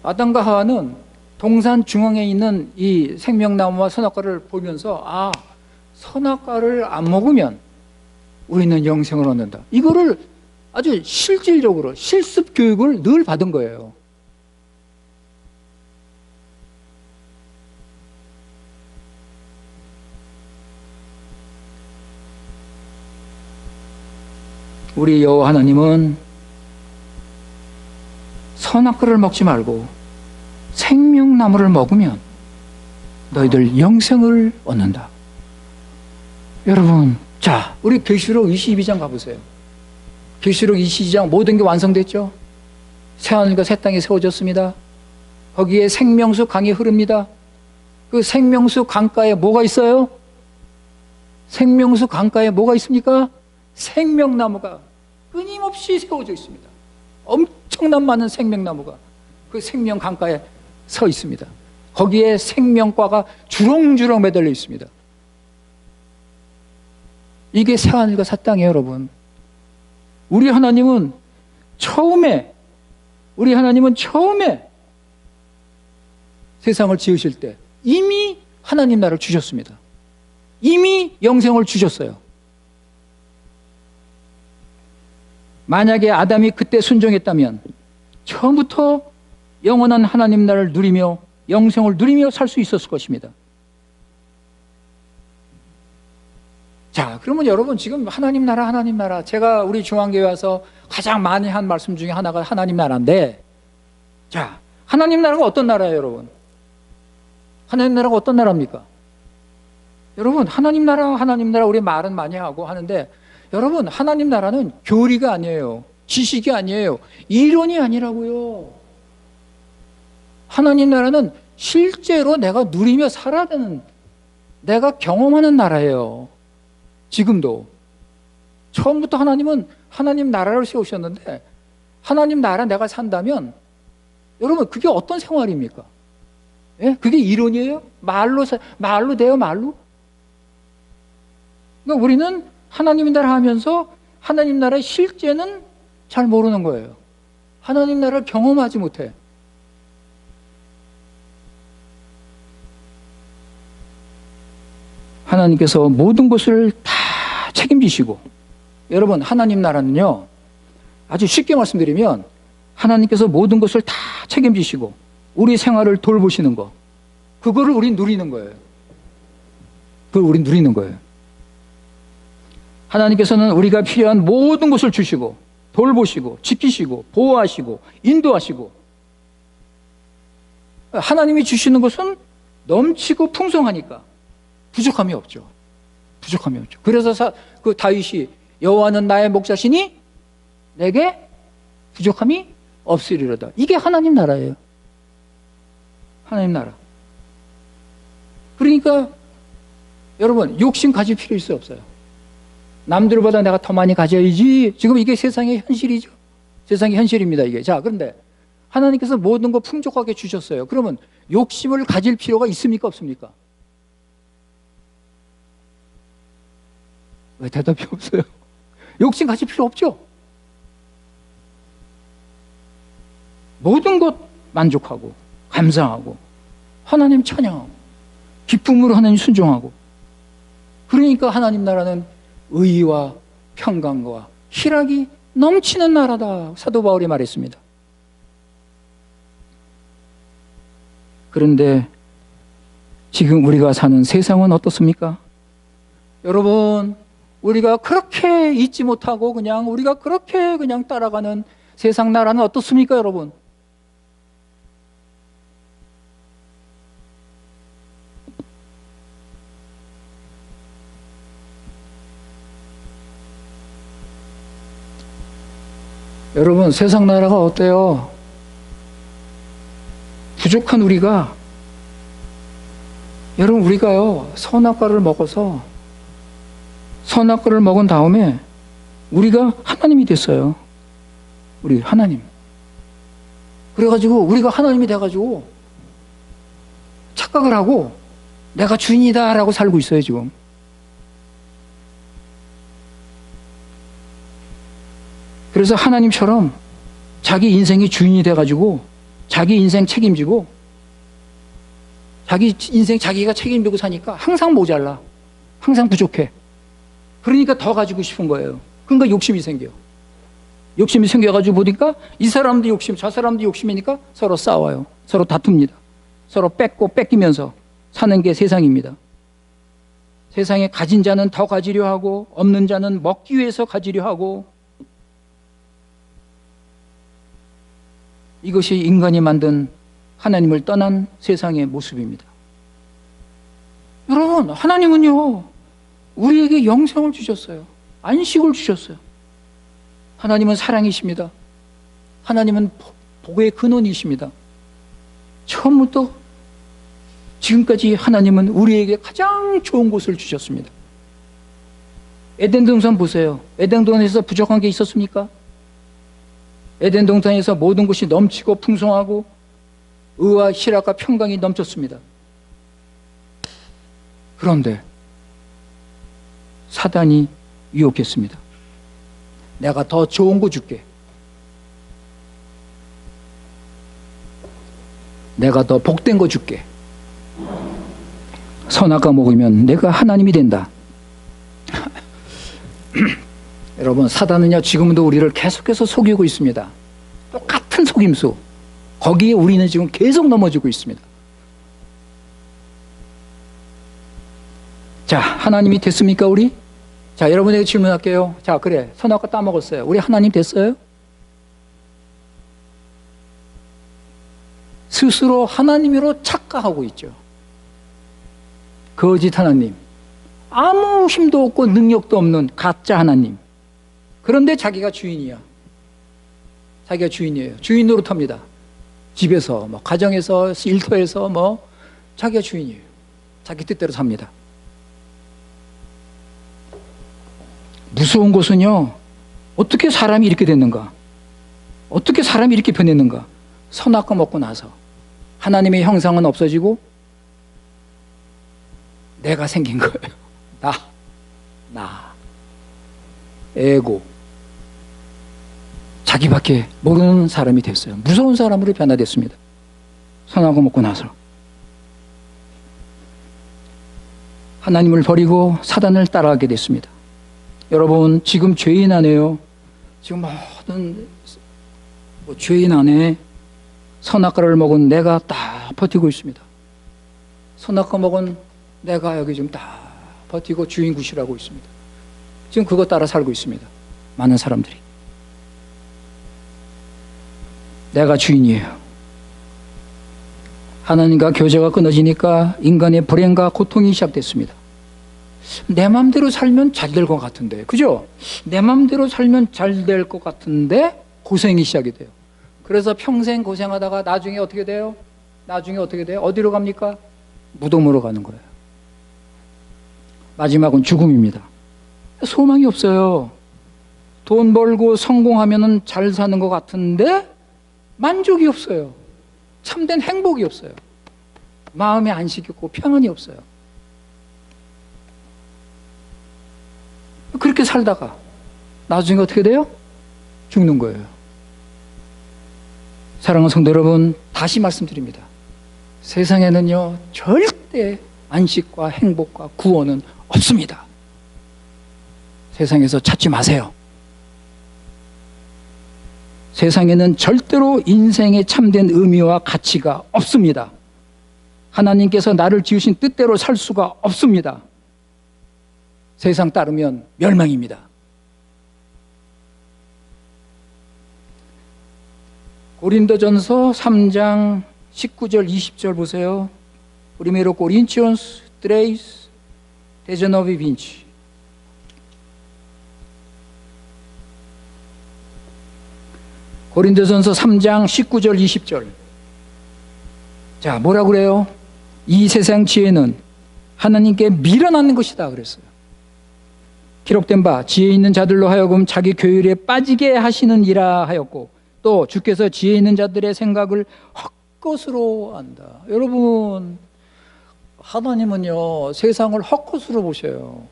아담과 하와는 동산 중앙에 있는 이 생명나무와 선악과를 보면서 아, 선악과를 안 먹으면 우리는 영생을 얻는다. 이거를 아주 실질적으로 실습 교육을 늘 받은 거예요. 우리 여호와 하나님은 선악과를 먹지 말고 생명나무를 먹으면 너희들 영생을 얻는다. 여러분, 자, 우리 계시록 22장 가보세요. 계시록 22장 모든 게 완성됐죠? 새하늘과 새 땅이 세워졌습니다. 거기에 생명수 강이 흐릅니다. 그 생명수 강가에 뭐가 있어요? 생명수 강가에 뭐가 있습니까? 생명나무가 끊임없이 세워져 있습니다. 엄청난 많은 생명나무가 그 생명 강가에 서 있습니다. 거기에 생명과가 주렁주렁 매달려 있습니다. 이게 새하늘과 새 땅이에요, 여러분. 우리 하나님은 처음에 세상을 지으실 때 이미 하나님 나라를 주셨습니다. 이미 영생을 주셨어요. 만약에 아담이 그때 순종했다면 처음부터 영원한 하나님 나라를 누리며 영생을 누리며 살 수 있었을 것입니다. 자, 그러면 여러분 지금 하나님 나라 제가 우리 중앙교회 와서 가장 많이 한 말씀 중에 하나가 하나님 나라인데, 자, 하나님 나라가 어떤 나라예요, 여러분? 하나님 나라가 어떤 나라입니까? 여러분, 하나님 나라 우리 말은 많이 하고 하는데, 여러분, 하나님 나라는 교리가 아니에요. 지식이 아니에요. 이론이 아니라고요. 하나님 나라는 실제로 내가 누리며 살아야 되는, 내가 경험하는 나라예요. 지금도. 처음부터 하나님은 하나님 나라를 세우셨는데, 하나님 나라 내가 산다면, 여러분, 그게 어떤 생활입니까? 예? 그게 이론이에요? 말로 돼요, 말로? 그러니까 우리는 하나님 나라 하면서 하나님 나라의 실제는 잘 모르는 거예요. 하나님 나라를 경험하지 못해. 하나님께서 모든 것을 다 책임지시고, 여러분, 하나님 나라는요, 아주 쉽게 말씀드리면 하나님께서 모든 것을 다 책임지시고 우리 생활을 돌보시는 거, 그거를 우린 누리는 거예요. 그걸 우린 누리는 거예요. 하나님께서는 우리가 필요한 모든 것을 주시고 돌보시고 지키시고 보호하시고 인도하시고, 하나님이 주시는 것은 넘치고 풍성하니까 부족함이 없죠. 부족함이 없죠. 그래서 그 다윗이 여호와는 나의 목자시니 내게 부족함이 없으리로다. 이게 하나님 나라예요. 하나님 나라. 그러니까 여러분, 욕심 가질 필요 있어요, 없어요? 남들보다 내가 더 많이 가져야지. 지금 이게 세상의 현실이죠. 세상의 현실입니다, 이게. 자, 그런데 하나님께서 모든 거 풍족하게 주셨어요. 그러면 욕심을 가질 필요가 있습니까, 없습니까? 왜 대답이 없어요? 욕심 가질 필요 없죠? 모든 것 만족하고 감사하고 하나님 찬양하고 기쁨으로 하나님 순종하고, 그러니까 하나님 나라는 의와 평강과 희락이 넘치는 나라다, 사도 바울이 말했습니다. 그런데 지금 우리가 사는 세상은 어떻습니까? 여러분, 우리가 그렇게 잊지 못하고 그냥 우리가 그렇게 그냥 따라가는 세상 나라는 어떻습니까, 여러분? 여러분, 세상 나라가 어때요? 부족한 우리가, 여러분, 우리가요, 선악과를 먹어서, 선악과를 먹은 다음에 우리가 하나님이 됐어요. 우리 하나님. 그래가지고 우리가 하나님이 돼가지고 착각을 하고 내가 주인이다 라고 살고 있어요, 지금. 그래서 하나님처럼 자기 인생이 주인이 돼가지고 자기 인생 책임지고 자기 인생 자기가 책임지고 사니까 항상 모자라. 항상 부족해. 그러니까 더 가지고 싶은 거예요. 그러니까 욕심이 생겨. 욕심이 생겨가지고 보니까 이 사람도 욕심, 저 사람도 욕심이니까 서로 싸워요. 서로 다툽니다. 서로 뺏고 뺏기면서 사는 게 세상입니다. 세상에 가진 자는 더 가지려 하고 없는 자는 먹기 위해서 가지려 하고, 이것이 인간이 만든 하나님을 떠난 세상의 모습입니다. 여러분, 하나님은요, 우리에게 영생을 주셨어요. 안식을 주셨어요. 하나님은 사랑이십니다. 하나님은 복의 근원이십니다. 처음부터 지금까지 하나님은 우리에게 가장 좋은 곳을 주셨습니다. 에덴 동산 보세요. 에덴 동산에서 부족한 게 있었습니까? 에덴 동산에서 모든 것이 넘치고 풍성하고 의와 희락과 평강이 넘쳤습니다. 그런데 사단이 유혹했습니다. 내가 더 좋은 거 줄게. 내가 더 복된 거 줄게. 선악과 먹으면 내가 하나님이 된다. 여러분, 사단은요, 지금도 우리를 계속해서 속이고 있습니다. 똑같은 속임수. 거기에 우리는 지금 계속 넘어지고 있습니다. 자, 하나님이 됐습니까, 우리? 자, 여러분에게 질문할게요. 자, 그래, 선악과 따먹었어요. 우리 하나님 됐어요? 스스로 하나님으로 착각하고 있죠. 거짓 하나님. 아무 힘도 없고 능력도 없는 가짜 하나님. 그런데 자기가 주인이야. 자기가 주인이에요. 주인 노릇합니다. 집에서, 뭐 가정에서, 일터에서, 뭐 자기가 주인이에요. 자기 뜻대로 삽니다. 무서운 것은요, 어떻게 사람이 이렇게 됐는가? 어떻게 사람이 이렇게 변했는가? 선악과 먹고 나서 하나님의 형상은 없어지고 내가 생긴 거예요. 나. 에고. 자기밖에 모르는 사람이 됐어요. 무서운 사람으로 변화됐습니다. 선악과 먹고 나서. 하나님을 버리고 사단을 따라가게 됐습니다. 여러분, 지금 죄인 안에요. 지금 모든 죄인 안에 선악과를 먹은 내가 딱 버티고 있습니다. 선악과 먹은 내가 여기 지금 딱 버티고 주인 구실하고 있습니다. 지금 그거 따라 살고 있습니다. 많은 사람들이. 내가 주인이에요. 하나님과 교제가 끊어지니까 인간의 불행과 고통이 시작됐습니다. 내 맘대로 살면 잘 될 것 같은데, 그죠? 내 맘대로 살면 잘 될 것 같은데 고생이 시작이 돼요. 그래서 평생 고생하다가 나중에 어떻게 돼요? 어디로 갑니까? 무덤으로 가는 거예요. 마지막은 죽음입니다. 소망이 없어요. 돈 벌고 성공하면 잘 사는 것 같은데 만족이 없어요. 참된 행복이 없어요. 마음에 안식이 없고 평안이 없어요. 그렇게 살다가 나중에 어떻게 돼요? 죽는 거예요. 사랑하는 성도 여러분, 다시 말씀드립니다. 세상에는요, 절대 안식과 행복과 구원은 없습니다. 세상에서 찾지 마세요. 세상에는 절대로 인생의 참된 의미와 가치가 없습니다. 하나님께서 나를 지으신 뜻대로 살 수가 없습니다. 세상 따르면 멸망입니다. 고린도전서 3장 19절 20절 보세요. Primeiro Coríntios 3, 19 e 20. 고린도전서 3장 19절 20절. 자, 뭐라고 그래요? 이 세상 지혜는 하나님께 밀어넣는 것이다 그랬어요. 기록된 바 지혜 있는 자들로 하여금 자기 교율에 빠지게 하시는이라 하였고, 또 주께서 지혜 있는 자들의 생각을 헛것으로 한다. 여러분, 하나님은요 세상을 헛것으로 보셔요.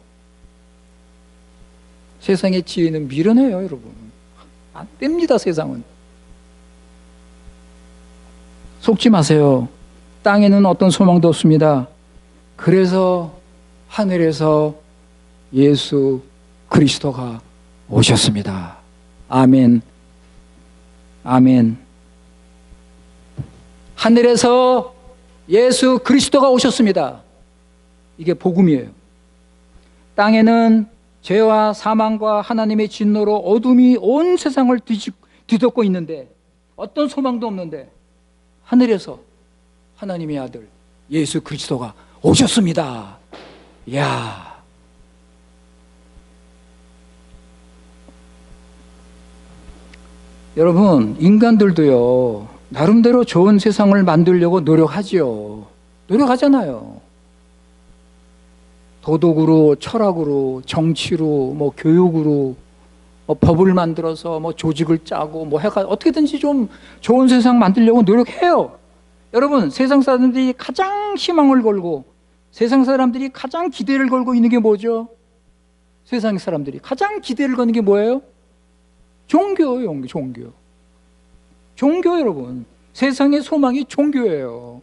세상의 지혜는 밀어내요. 여러분, 안 됩니다. 세상은. 속지 마세요. 땅에는 어떤 소망도 없습니다. 그래서 하늘에서 예수 그리스도가 오셨습니다. 아멘. 아멘. 하늘에서 예수 그리스도가 오셨습니다. 이게 복음이에요. 땅에는 죄와 사망과 하나님의 진노로 어둠이 온 세상을 뒤덮고 있는데, 어떤 소망도 없는데 하늘에서 하나님의 아들 예수 그리스도가 오셨습니다. 이야. 여러분, 인간들도요 나름대로 좋은 세상을 만들려고 노력하지요. 노력하잖아요. 도덕으로, 철학으로, 정치로, 뭐 교육으로, 뭐 법을 만들어서 뭐 조직을 짜고 뭐 해가 어떻게든지 좀 좋은 세상 만들려고 노력해요. 여러분, 세상 사람들이 가장 희망을 걸고, 세상 사람들이 가장 기대를 걸고 있는 게 뭐죠? 세상 사람들이 가장 기대를 거는 게 뭐예요? 종교예요. 종교. 여러분, 세상의 소망이 종교예요.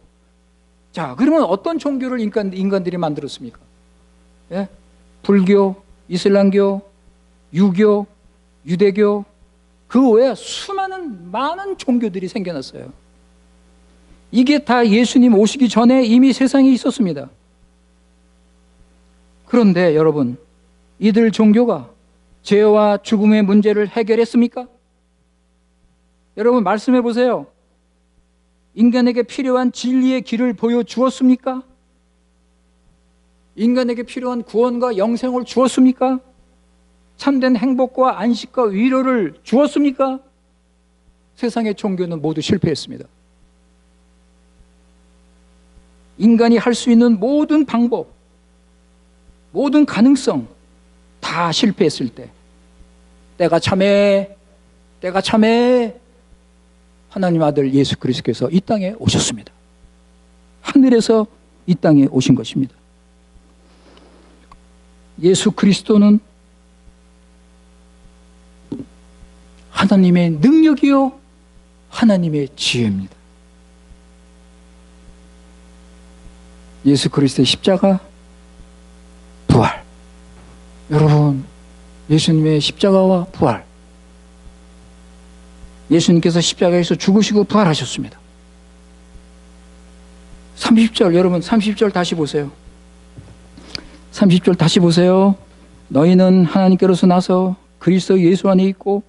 자, 그러면 어떤 종교를 인간들이 만들었습니까? 예? 불교, 이슬람교, 유교, 유대교, 그 외에 많은 종교들이 생겨났어요. 이게 다 예수님 오시기 전에 이미 세상에 있었습니다. 그런데 여러분, 이들 종교가 죄와 죽음의 문제를 해결했습니까? 여러분, 말씀해 보세요. 인간에게 필요한 진리의 길을 보여주었습니까? 인간에게 필요한 구원과 영생을 주었습니까? 참된 행복과 안식과 위로를 주었습니까? 세상의 종교는 모두 실패했습니다. 인간이 할 수 있는 모든 방법, 모든 가능성 다 실패했을 때, 때가 참해 하나님 아들 예수 그리스도께서 이 땅에 오셨습니다. 하늘에서 이 땅에 오신 것입니다. 예수 그리스도는 하나님의 능력이요 하나님의 지혜입니다. 예수 그리스도의 십자가, 부활. 여러분, 예수님의 십자가와 부활. 예수님께서 십자가에서 죽으시고 부활하셨습니다. 30절, 여러분 30절 다시 보세요. 30절 다시 보세요. 너희는 하나님께로서 나서 그리스도 예수 안에 있고,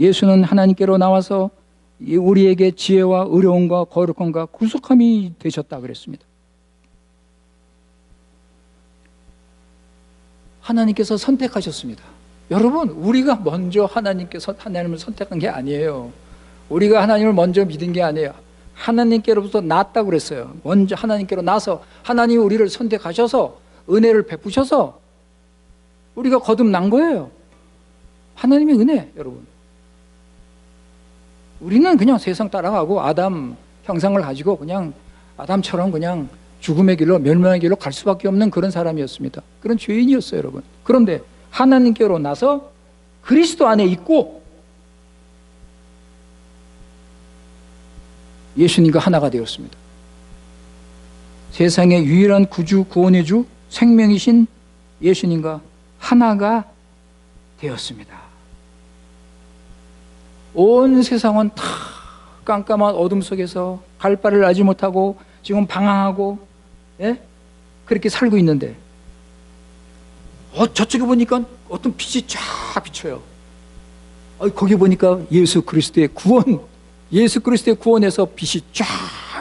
예수는 하나님께로 나와서 우리에게 지혜와 의로움과 거룩함과 구속함이 되셨다 그랬습니다. 하나님께서 선택하셨습니다. 여러분, 우리가 먼저 하나님을 선택한 게 아니에요. 우리가 하나님을 먼저 믿은 게 아니에요. 하나님께로부터 났다고 그랬어요. 먼저 하나님께로 나서 하나님이 우리를 선택하셔서 은혜를 베푸셔서 우리가 거듭난 거예요. 하나님의 은혜, 여러분. 우리는 그냥 세상 따라가고 아담 형상을 가지고 그냥 아담처럼 그냥 죽음의 길로, 멸망의 길로 갈 수밖에 없는 그런 사람이었습니다. 그런 죄인이었어요, 여러분. 그런데 하나님께로 나서 그리스도 안에 있고 예수님과 하나가 되었습니다. 세상의 유일한 구주, 구원의 주, 생명이신 예수님과 하나가 되었습니다. 온 세상은 다 깜깜한 어둠 속에서 갈 바를 알지 못하고 지금 방황하고, 예? 그렇게 살고 있는데 저쪽에 보니까 어떤 빛이 쫙 비쳐요. 거기 보니까 예수 그리스도의 구원에서 빛이 쫙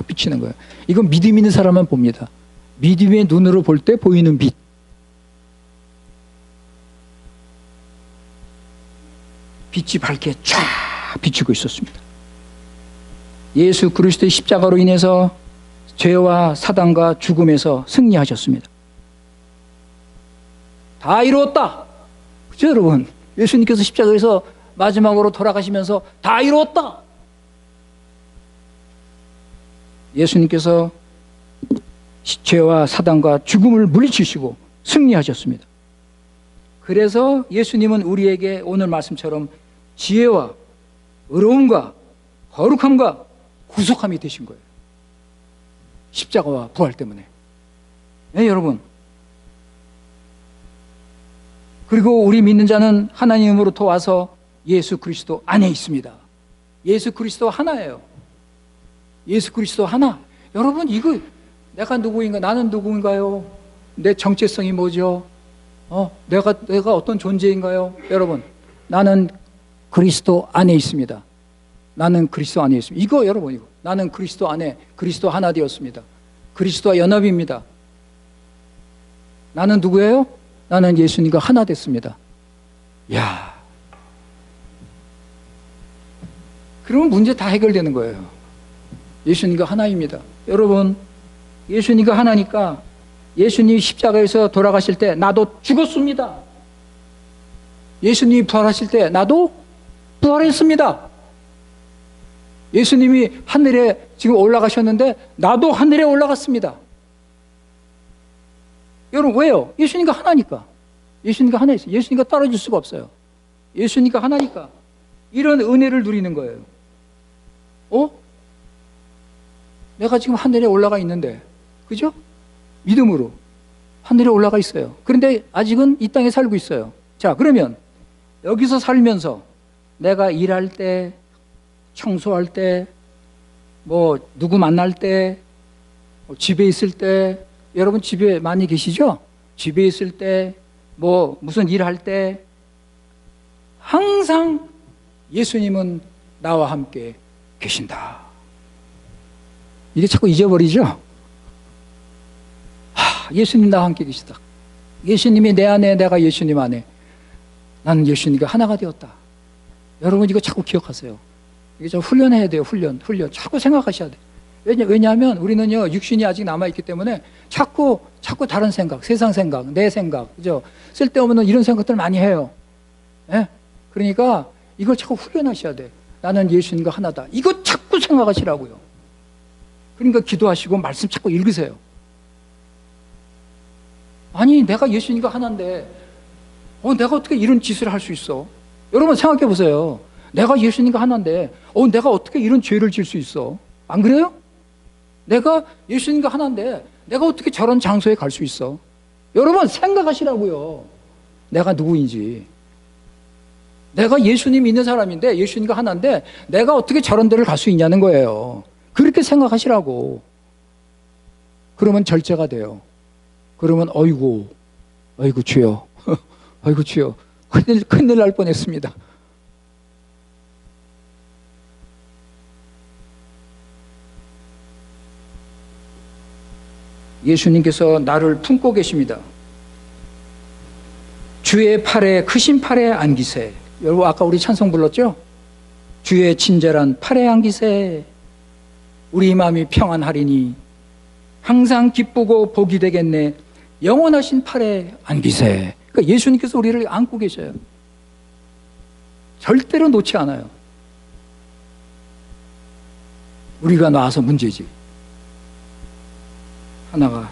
비치는 거예요. 이건 믿음 있는 사람만 봅니다. 믿음의 눈으로 볼 때 보이는 빛. 빛이 밝게 쫙 비추고 있었습니다. 예수 그리스도의 십자가로 인해서 죄와 사단과 죽음에서 승리하셨습니다. 다 이루었다. 그죠, 여러분? 예수님께서 십자가에서 마지막으로 돌아가시면서 다 이루었다. 예수님께서 죄와 사단과 죽음을 물리치시고 승리하셨습니다. 그래서 예수님은 우리에게 오늘 말씀처럼 지혜와 의로움과 거룩함과 구속함이 되신 거예요. 십자가와 부활 때문에. 네, 여러분. 그리고 우리 믿는 자는 하나님으로부터 와서 예수 그리스도 안에 있습니다. 예수 그리스도 하나예요. 예수 그리스도 하나. 여러분, 이거 내가 누구인가? 나는 누구인가요? 내 정체성이 뭐죠? 내가 어떤 존재인가요? 여러분, 나는 그리스도 안에 있습니다. 나는 그리스도 안에 있습니다. 이거 여러분, 이거 나는 그리스도 안에 그리스도 하나 되었습니다. 그리스도와 연합입니다. 나는 누구예요? 나는 예수님과 하나 됐습니다. 야, 그러면 문제 다 해결되는 거예요. 예수님과 하나입니다. 여러분, 예수님과 하나니까 예수님이 십자가에서 돌아가실 때 나도 죽었습니다. 예수님이 부활하실 때 나도 부활했습니다. 예수님이 하늘에 지금 올라가셨는데 나도 하늘에 올라갔습니다. 여러분, 왜요? 예수님과 하나니까. 예수님과 하나 있어요. 예수님과 떨어질 수가 없어요. 예수님과 하나니까 이런 은혜를 누리는 거예요. 내가 지금 하늘에 올라가 있는데, 그죠? 믿음으로 하늘에 올라가 있어요. 그런데 아직은 이 땅에 살고 있어요. 자, 그러면 여기서 살면서 내가 일할 때, 청소할 때, 누구 만날 때, 집에 있을 때, 여러분 집에 많이 계시죠? 집에 있을 때, 무슨 일할 때, 항상 예수님은 나와 함께 계신다. 이게 자꾸 잊어버리죠? 예수님 나와 함께 계시다. 예수님이 내 안에, 내가 예수님 안에. 나는 예수님과 하나가 되었다. 여러분, 이거 자꾸 기억하세요. 이게 좀 훈련해야 돼요. 훈련. 자꾸 생각하셔야 돼요. 왜냐하면 우리는요, 육신이 아직 남아있기 때문에 자꾸 다른 생각, 세상 생각, 내 생각, 그죠? 쓸데없는 이런 생각들 많이 해요. 예? 그러니까 이걸 자꾸 훈련하셔야 돼. 나는 예수님과 하나다. 이거 자꾸 생각하시라고요. 그러니까 기도하시고 말씀 자꾸 읽으세요. 아니, 내가 예수님과 하나인데, 내가 어떻게 이런 짓을 할 수 있어? 여러분 생각해 보세요. 내가 예수님과 하나인데, 내가 어떻게 이런 죄를 질 수 있어? 안 그래요? 내가 예수님과 하나인데, 내가 어떻게 저런 장소에 갈 수 있어? 여러분 생각하시라고요. 내가 누구인지. 내가 예수님 믿는 사람인데, 예수님과 하나인데, 내가 어떻게 저런 데를 갈 수 있냐는 거예요. 그렇게 생각하시라고. 그러면 절제가 돼요. 그러면 어이구 주여, 어이구 주여, 큰일 날 뻔했습니다. 예수님께서 나를 품고 계십니다. 주의 팔에, 크신 팔에 안기세. 여러분 아까 우리 찬송 불렀죠? 주의 친절한 팔에 안기세. 우리 마음이 평안하리니 항상 기쁘고 복이 되겠네. 영원하신 팔에 안기세. 그러니까 예수님께서 우리를 안고 계셔요. 절대로 놓지 않아요. 우리가 놔서 문제지. 하나가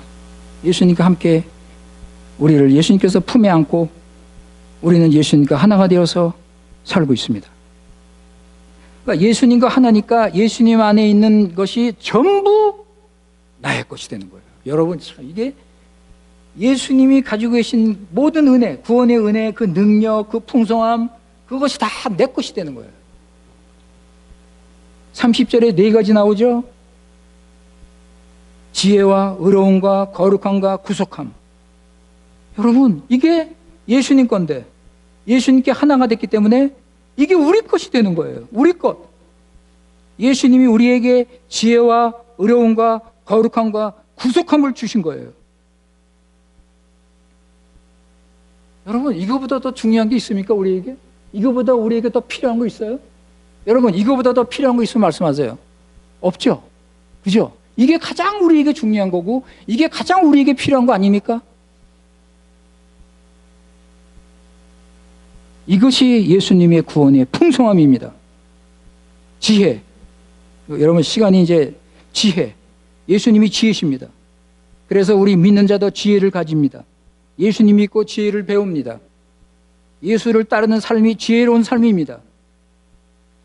예수님과 함께 우리를 예수님께서 품에 안고 우리는 예수님과 하나가 되어서 살고 있습니다. 그러니까 예수님과 하나니까 예수님 안에 있는 것이 전부 나의 것이 되는 거예요. 여러분, 이게 예수님이 가지고 계신 모든 은혜, 구원의 은혜, 그 능력, 그 풍성함, 그것이 다 내 것이 되는 거예요. 30절에 4가지 나오죠? 지혜와 의로움과 거룩함과 구속함. 여러분, 이게 예수님 건데 예수님께 하나가 됐기 때문에 이게 우리 것이 되는 거예요. 우리 것. 예수님이 우리에게 지혜와 의로움과 거룩함과 구속함을 주신 거예요. 여러분, 이거보다 더 중요한 게 있습니까? 우리에게? 이거보다 우리에게 더 필요한 거 있어요? 여러분, 이거보다 더 필요한 거 있으면 말씀하세요. 없죠? 그죠? 이게 가장 우리에게 중요한 거고 이게 가장 우리에게 필요한 거 아닙니까? 이것이 예수님의 구원의 풍성함입니다. 지혜. 여러분, 시간이 이제 지혜. 예수님이 지혜십니다. 그래서 우리 믿는 자도 지혜를 가집니다. 예수님 믿고 지혜를 배웁니다. 예수를 따르는 삶이 지혜로운 삶입니다.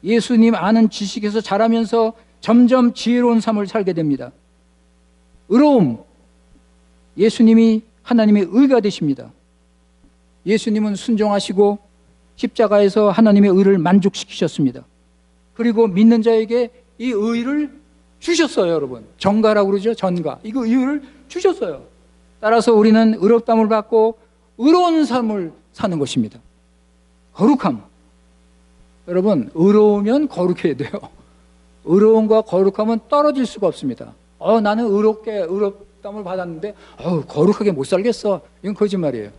예수님 아는 지식에서 자라면서 점점 지혜로운 삶을 살게 됩니다. 의로움. 예수님이 하나님의 의가 되십니다. 예수님은 순종하시고 십자가에서 하나님의 의를 만족시키셨습니다. 그리고 믿는 자에게 이 의를 주셨어요, 여러분. 전가라고 그러죠, 전가. 이거 의를 주셨어요. 따라서 우리는 의롭다함을 받고 의로운 삶을 사는 것입니다. 거룩함. 여러분, 의로우면 거룩해야 돼요. 의로움과 거룩함은 떨어질 수가 없습니다. 나는 의롭다함을 받았는데 거룩하게 못 살겠어. 이건 거짓말이에요.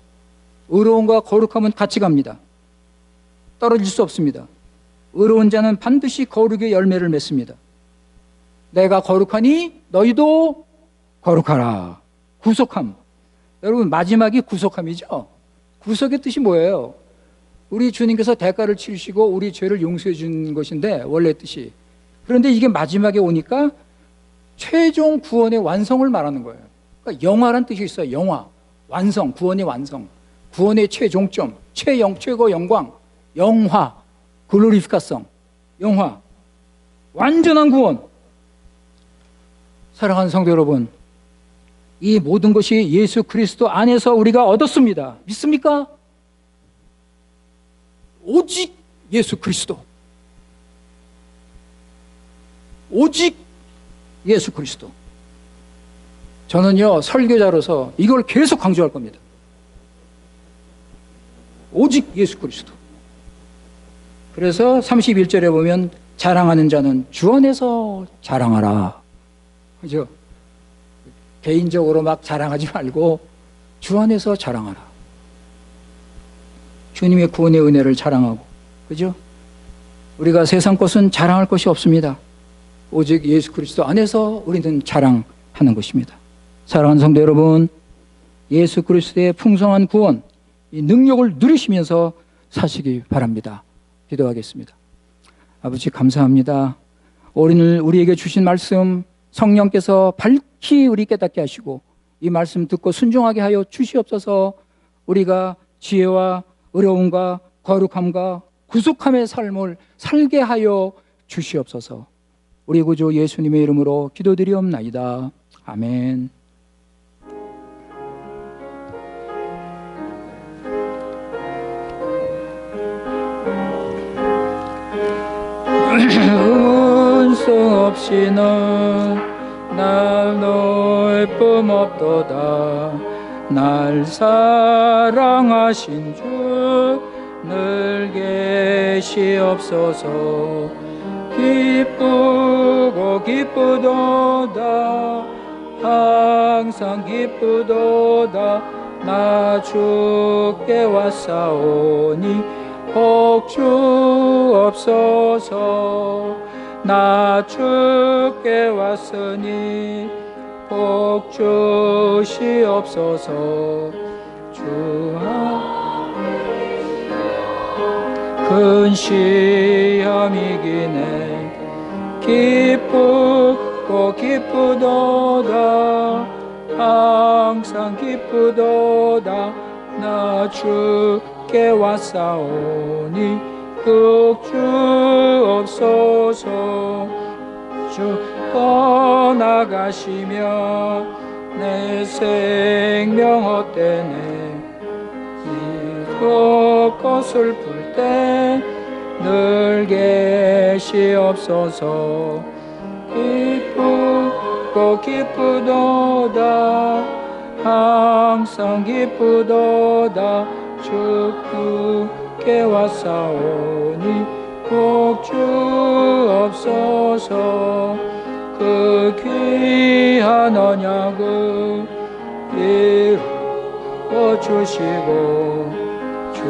의로움과 거룩함은 같이 갑니다. 떨어질 수 없습니다. 의로운 자는 반드시 거룩의 열매를 맺습니다. 내가 거룩하니 너희도 거룩하라. 구속함. 여러분, 마지막이 구속함이죠. 구속의 뜻이 뭐예요? 우리 주님께서 대가를 치르시고 우리 죄를 용서해 준 것인데, 원래 뜻이. 그런데 이게 마지막에 오니까 최종 구원의 완성을 말하는 거예요. 그러니까 영화란 뜻이 있어요. 영화. 완성. 구원의 완성. 구원의 최종점. 최고 영광. 영화. 글로리피카성. 영화. 완전한 구원. 사랑하는 성도 여러분, 이 모든 것이 예수 그리스도 안에서 우리가 얻었습니다. 믿습니까? 오직 예수 그리스도. 오직 예수 그리스도. 저는요, 설교자로서 이걸 계속 강조할 겁니다. 오직 예수 그리스도. 그래서 31절에 보면 자랑하는 자는 주 안에서 자랑하라. 그죠? 개인적으로 막 자랑하지 말고 주 안에서 자랑하라. 주님의 구원의 은혜를 자랑하고. 그죠? 우리가 세상 것은 자랑할 것이 없습니다. 오직 예수 그리스도 안에서 우리는 자랑하는 것입니다. 사랑하는 성도 여러분, 예수 그리스도의 풍성한 구원, 이 능력을 누리시면서 사시기 바랍니다. 기도하겠습니다. 아버지, 감사합니다. 오늘 우리에게 주신 말씀 성령께서 밝히 우리 깨닫게 하시고 이 말씀 듣고 순종하게 하여 주시옵소서. 우리가 지혜와 의로움과 거룩함과 구속함의 삶을 살게 하여 주시옵소서. 우리 구주 예수님의 이름으로 기도드리옵나이다. 아멘. 은수 없이는 날 놓을 품 없도다. 날 사랑하신 주 늘 계시옵소서. 기쁘고 기쁘도다. 항상 기쁘도다. 나 주께 왔사오니 복 주옵소서. 나 주께 왔으니 복 주시옵소서. 주아 큰 시험이기네 기쁘고 기쁘도다. 항상 기쁘도다. 나 주께 왔사오니 복 주옵소서. 주 떠나가시며 내 생명 헛되네. 기쁘고 슬플 때 늘 계시옵소서. 기쁘고 기쁘도다. 항상 기쁘도다. 주께 왔사오니 복주옵소서. 그 귀한 언약을 이루어 주시고 주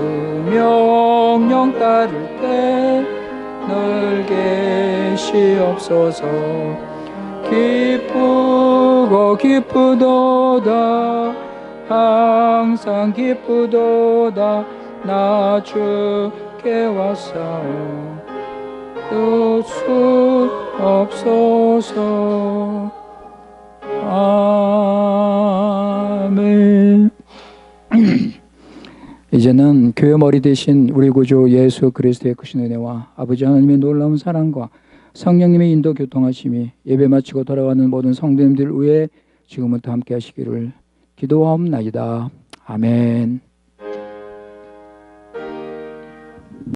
명령 따를 때 늘 계시옵소서. 기쁘고 기쁘도다 항상 기쁘도다 나 주께 왔사오 수 없소서. 아멘. 이제는 교회 머리 되신 우리 구주 예수 그리스도의 크신 은혜와 아버지 하나님의 놀라운 사랑과 성령님의 인도 교통하심이 예배 마치고 돌아가는 모든 성도님들 위해 지금부터 함께 하시기를 기도하옵나이다. 아멘.